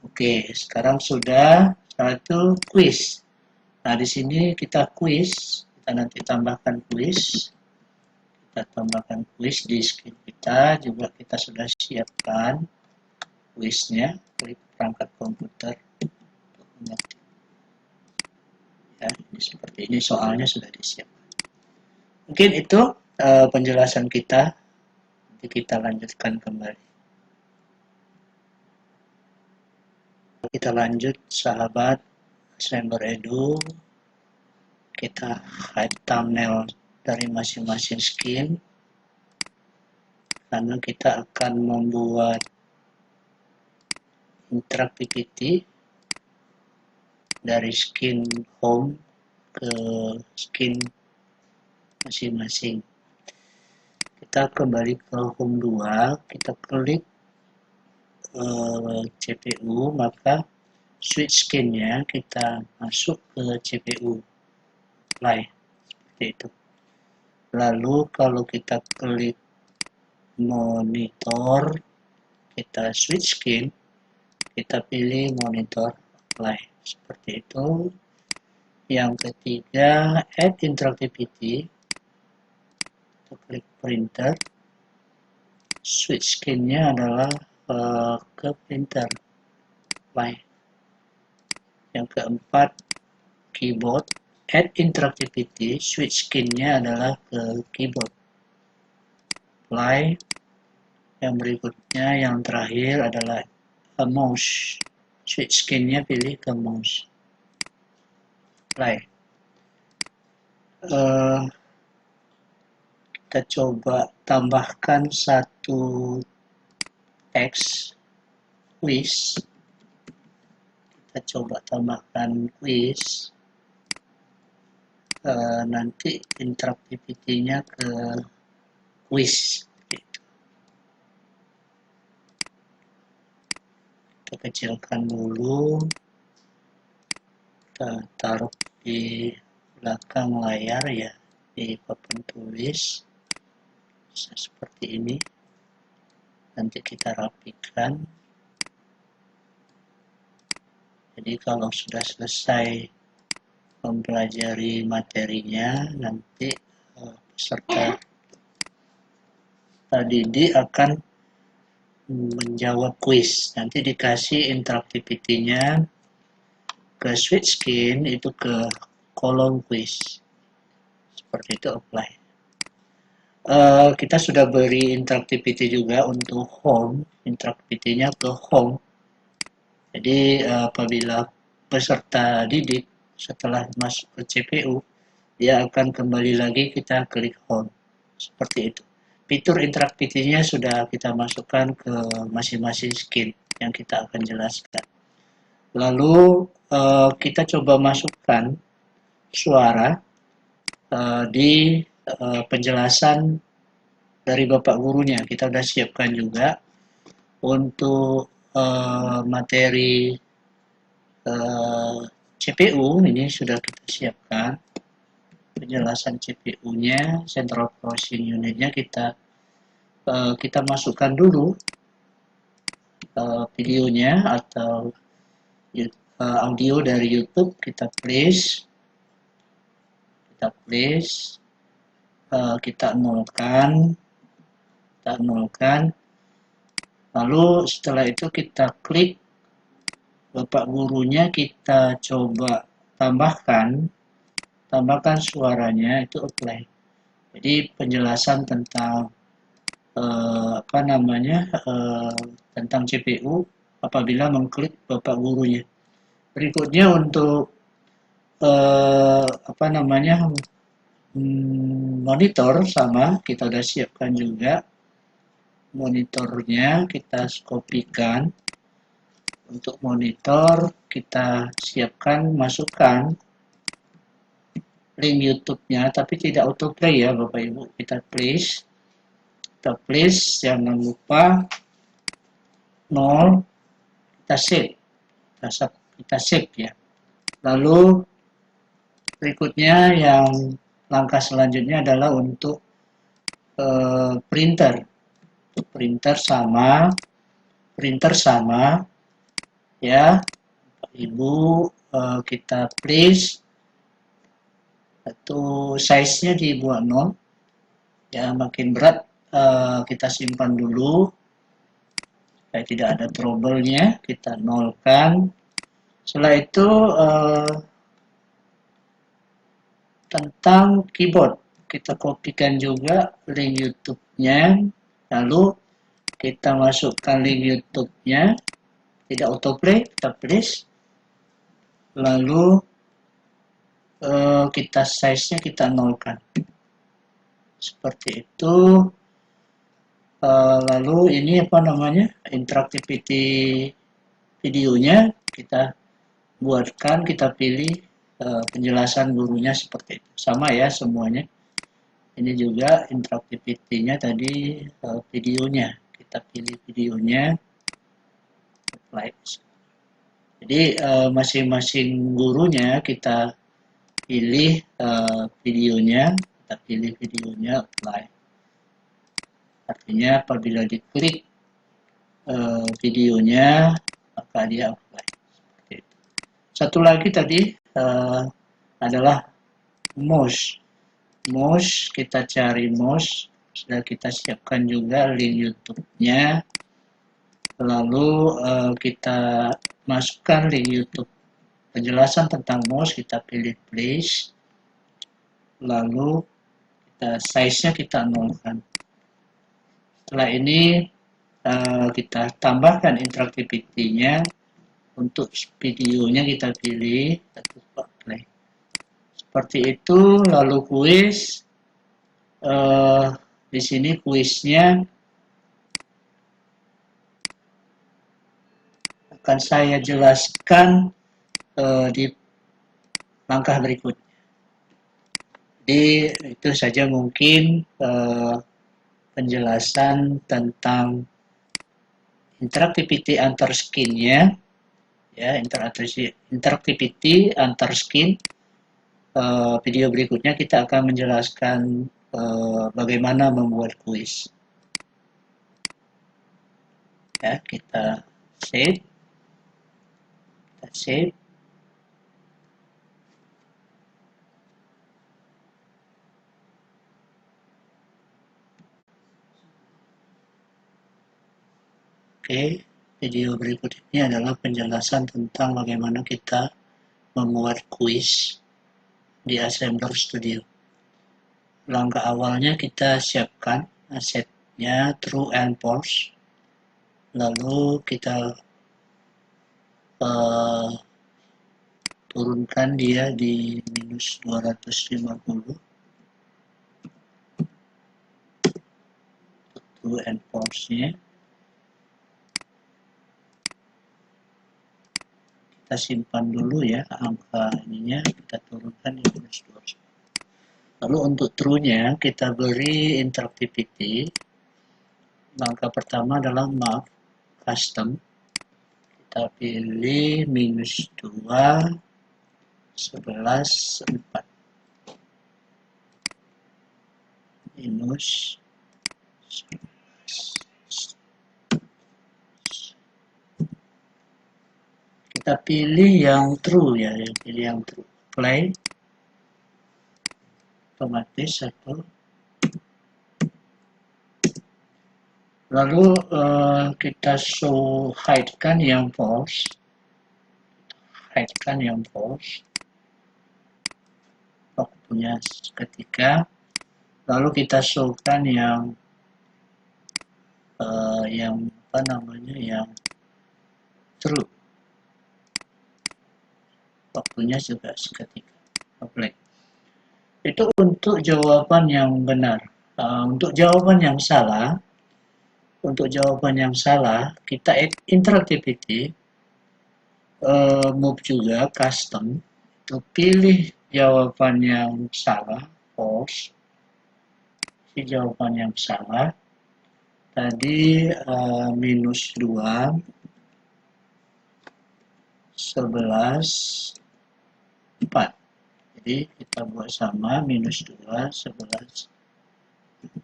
Oke, sekarang sudah. Setelah itu quiz. Nah, di sini kita quiz, kita nanti tambahkan quiz. Kita tambahkan quiz di screen kita, juga kita sudah siapkan quiznya, klik perangkat komputer untuk mengetik. Ya, ini seperti ini soalnya sudah disiapkan. Mungkin itu penjelasan kita. Nanti kita lanjutkan kembali. Kita lanjut, sahabat Assembler Edu. Kita hide thumbnail dari masing-masing skin, karena kita akan membuat interactivity dari skin home ke skin masing-masing. Kita kembali ke home 2, kita klik CPU, maka switch skinnya kita masuk ke CPU apply, seperti itu. Lalu kalau kita klik monitor, kita switch skin, kita pilih monitor apply, seperti itu. Yang ketiga, add interactivity, kita klik printer, switch skinnya adalah ke printer apply. Yang keempat, keyboard, add interactivity, switch skinnya adalah ke keyboard apply. Yang berikutnya, yang terakhir adalah mouse, switch skinnya pilih ke mouse apply. Kita coba tambahkan satu teks quiz. Kita coba tambahkan quiz. Nanti interactivity-nya ke quiz. Kita kecilkan dulu, kita taruh di belakang layar ya, di papan tulis seperti ini. Nanti kita rapikan. Jadi kalau sudah selesai mempelajari materinya, nanti peserta didik akan menjawab quiz. Nanti dikasih interactivity-nya ke switch skin, itu ke kolom quiz. Seperti itu apply. Kita sudah beri interactivity juga untuk home, interactivity-nya ke home. Jadi apabila peserta didik setelah masuk ke CPU, dia akan kembali lagi, kita klik home. Seperti itu. Fitur interactivity-nya sudah kita masukkan ke masing-masing skin yang kita akan jelaskan. Lalu kita coba masukkan suara di penjelasan dari Bapak gurunya. Kita sudah siapkan juga untuk materi CPU, ini sudah kita siapkan. Penjelasan CPU-nya, Central Processing Unit-nya kita masukkan dulu videonya atau audio dari YouTube. Kita place, kita nolkan, lalu setelah itu kita klik Bapak gurunya, kita coba tambahkan suaranya, itu apply. Jadi penjelasan tentang tentang CPU apabila mengklik Bapak gurunya. Berikutnya untuk monitor, sama kita sudah siapkan juga monitornya. Kita kopikan. Untuk monitor kita siapkan, masukkan link YouTube-nya, tapi tidak autoplay ya Bapak Ibu. Kita place, jangan lupa 0, kita save ya. Lalu berikutnya, yang langkah selanjutnya adalah untuk printer. Untuk printer sama ya Bapak Ibu, kita place, Atau size-nya dibuat 0. Ya, makin berat kita simpan dulu supaya tidak ada trouble-nya, kita nolkan. Setelah itu tentang keyboard, kita kopikan juga link YouTube-nya, lalu kita masukkan link YouTube-nya, tidak autoplay, kita please, lalu kita size-nya kita nolkan, seperti itu. Lalu ini apa namanya, interactivity videonya kita buatkan, kita pilih penjelasan gurunya seperti itu, sama ya semuanya. Ini juga interactivity-nya tadi videonya, kita pilih videonya, apply. Jadi masing-masing gurunya kita pilih videonya, apply. Artinya apabila diklik videonya, maka dia apply. Seperti itu. Satu lagi tadi adalah mouse. Mouse, kita cari mouse, sudah kita siapkan juga link YouTube-nya. Lalu kita masukkan link YouTube penjelasan tentang mouse, kita pilih please. Lalu kita size-nya kita nolkan. Setelah ini kita tambahkan interactivity-nya. Untuk videonya kita pilih, kita play. Seperti itu. Lalu kuis, di sini kuisnya akan saya jelaskan di langkah berikutnya. Jadi itu saja mungkin penjelasan tentang interactivity antar skin-nya, ya, interactivity antar skin. Video berikutnya kita akan menjelaskan bagaimana membuat kuis. Ya, kita save. Oke, video berikut ini adalah penjelasan tentang bagaimana kita membuat kuis di Assembler Studio. Langkah awalnya kita siapkan asetnya true and false. Lalu kita turunkan dia di minus 250. True and false-nya. Kita simpan dulu ya angka ininya, kita turunkan di minus 250. Lalu untuk true-nya kita beri interactivity. Langkah pertama adalah map custom. Kita pilih minus 2, 11, 4. Minus 11. Kita pilih yang true ya, pilih yang true. Play. Otomatis satu. Lalu kita hide-kan yang false. Hide-kan yang false. Waktunya seketika. Lalu kita show-kan yang apa namanya, yang true. Waktunya juga seketika. Apply. Itu untuk jawaban yang benar. Untuk jawaban yang salah, kita interactivity, move juga custom, itu pilih jawaban yang salah, false. Si jawaban yang salah tadi minus 2, 11, 4. Jadi kita buat sama, minus 2, 11, 4.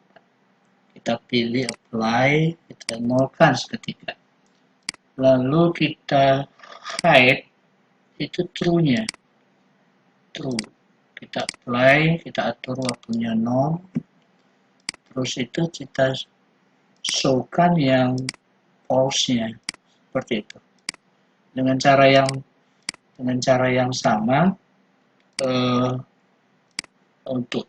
Kita pilih apply, kita nolkan seketika. Lalu kita hide, itu true-nya. True. kita apply, kita atur waktunya 0, terus itu kita showkan yang false-nya seperti itu. Dengan cara yang sama untuk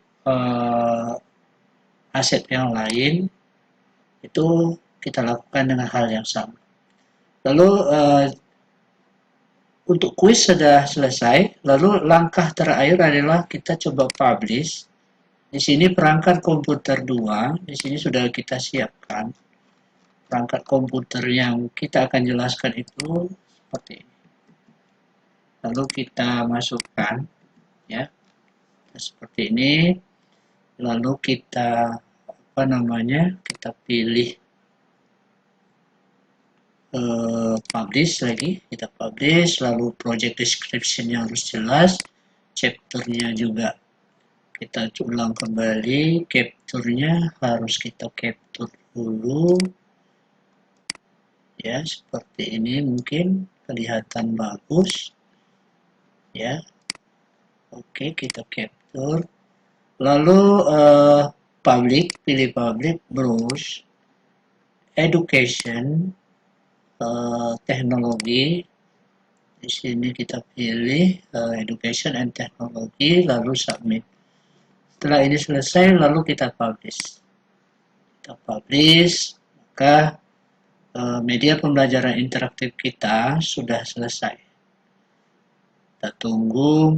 aset yang lain itu kita lakukan dengan hal yang sama. Lalu untuk kuis sudah selesai, lalu langkah terakhir adalah kita coba publish. Di sini perangkat komputer 2, di sini sudah kita siapkan. Perangkat komputer yang kita akan jelaskan itu seperti ini. Lalu kita masukkan, ya, seperti ini. Lalu kita kita pilih publish lagi, kita publish, lalu project description-nya harus jelas, chapter-nya juga kita ulang kembali, capture-nya harus kita capture dulu, ya, seperti ini mungkin kelihatan bagus, ya. Oke, kita capture, lalu public, pilih public, browse, education, teknologi. Di sini kita pilih education and technology, lalu submit. Setelah ini selesai, lalu kita publish. Kita publish, maka media pembelajaran interaktif kita sudah selesai. Kita tunggu,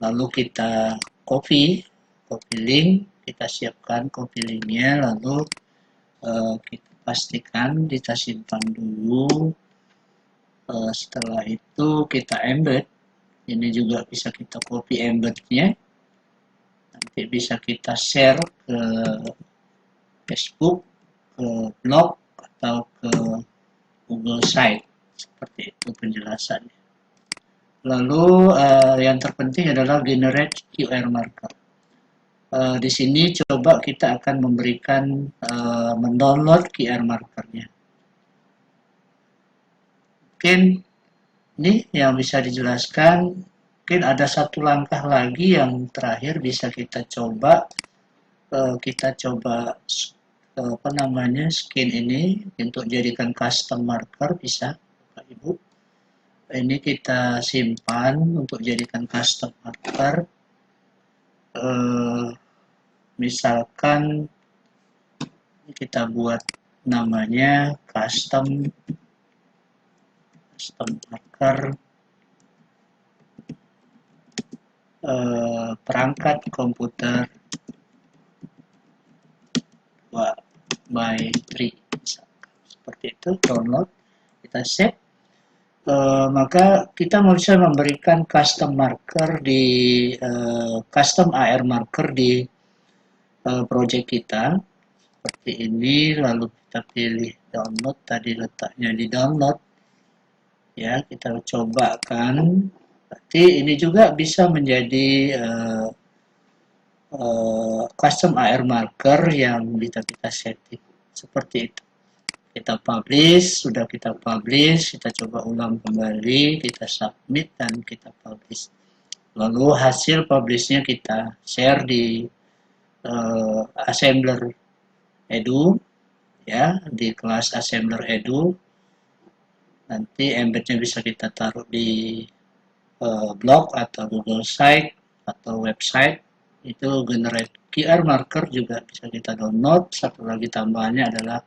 lalu kita copy link, kita siapkan copy linknya, lalu kita pastikan kita simpan dulu. Setelah itu kita embed. Ini juga bisa kita copy embednya. Nanti bisa kita share ke Facebook, ke blog, atau ke Google Site. Seperti itu penjelasannya. Lalu yang terpenting adalah generate QR marker. Di sini coba kita akan memberikan mendownload QR markernya. Mungkin ini yang bisa dijelaskan. Mungkin ada satu langkah lagi yang terakhir bisa kita coba. Skin ini untuk jadikan custom marker, bisa Bapak Ibu. Ini kita simpan untuk jadikan custom marker. Misalkan kita buat namanya custom marker perangkat komputer 2x3, seperti itu. Download, kita save. Maka kita bisa memberikan custom marker di custom AR marker di project kita seperti ini. Lalu kita pilih download, tadi letaknya di download, ya, kita coba kan. Berarti ini juga bisa menjadi custom AR marker yang kita setting seperti itu. Kita publish, sudah kita publish, kita coba ulang kembali, kita submit, dan kita publish. Lalu hasil publishnya kita share di Assembler Edu, ya, di kelas Assembler Edu. Nanti embednya bisa kita taruh di blog atau Google Site atau website. Itu generate QR marker juga bisa kita download. Satu lagi tambahannya adalah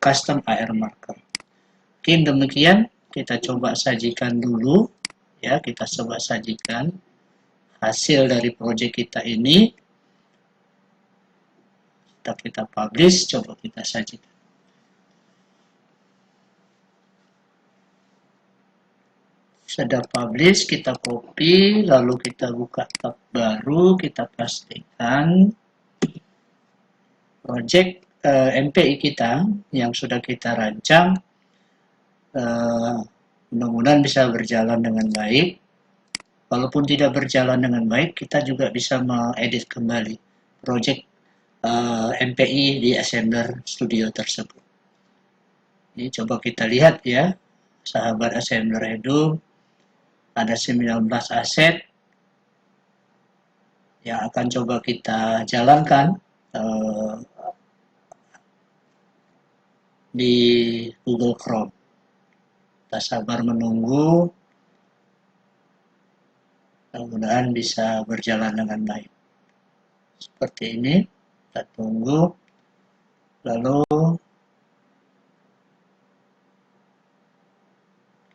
custom AR marker. Mungkin demikian, kita coba sajikan dulu, ya, kita coba sajikan hasil dari project kita ini. Kita publish, coba kita sajikan. Sudah publish, kita copy, lalu kita buka tab baru, kita pastikan project MPI kita yang sudah kita rancang mudah-mudahan bisa berjalan dengan baik. Walaupun tidak berjalan dengan baik, kita juga bisa mengedit kembali project MPI di Assembler Studio tersebut. Ini coba kita lihat, ya, sahabat Assembler Edu. Ada 19 aset yang akan coba kita jalankan di Google Chrome. Kita sabar menunggu, mudah-mudahan bisa berjalan dengan baik. Seperti ini, kita tunggu, lalu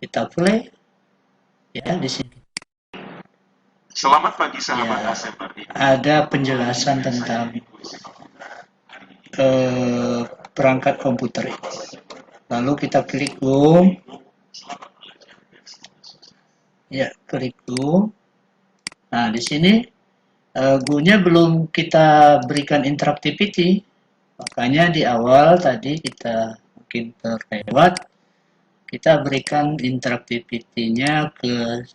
kita play, ya di sini. Selamat pagi sahabat Assembler. Ada penjelasan tentang perangkat komputer ini. Lalu kita klik Go. Ya, klik Go. Nah, di sini Go-nya belum kita berikan interactivity. Makanya di awal tadi kita mungkin terlewat. Kita berikan interactivity-nya ke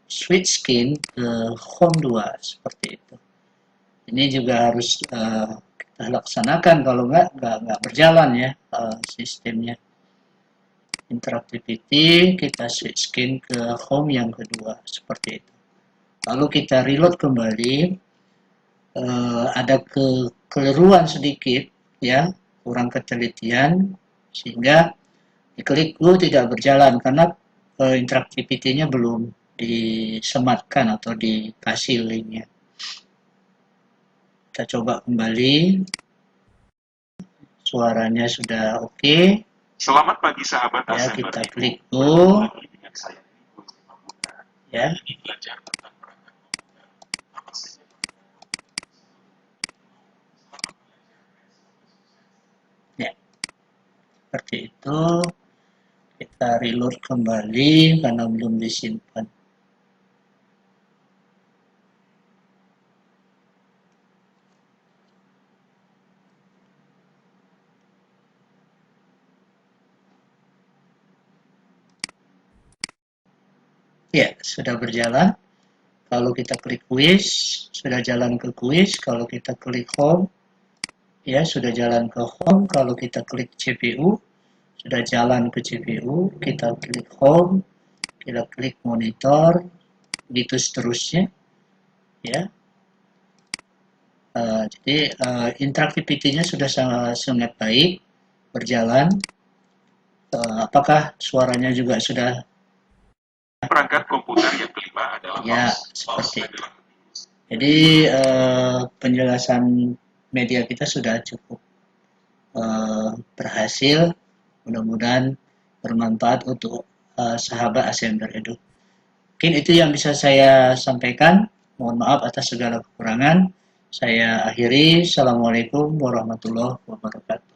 switch screen ke home 2 seperti itu. Ini juga harus kita laksanakan, kalau nggak berjalan ya sistemnya. Interactivity kita switch screen ke home yang kedua seperti itu. Lalu kita reload kembali, ada kekeliruan sedikit ya, kurang ketelitian sehingga diklik Go tidak berjalan karena interactivity-nya belum disematkan atau dikasih linknya. Kita coba kembali, suaranya sudah oke. Selamat pagi sahabat Ya, Assembler. kita klik Go. Ya. Ya, seperti itu. Kita reload kembali karena belum disimpan. Ya, sudah berjalan. Kalau kita klik quiz, sudah jalan ke quiz. Kalau kita klik home, ya sudah jalan ke home. Kalau kita klik CPU, sudah jalan ke CPU. Kita klik home, kita klik monitor, gitu seterusnya. Ya, jadi interactivity-nya sudah sangat baik berjalan. Apakah suaranya juga sudah? Perangkat komputer yang kelima adalah Ya, seperti itu. Jadi penjelasan media kita sudah cukup berhasil. Mudah-mudahan bermanfaat untuk sahabat Assembler Edu. Mungkin itu yang bisa saya sampaikan. Mohon maaf atas segala kekurangan. Saya akhiri. Assalamualaikum warahmatullahi wabarakatuh.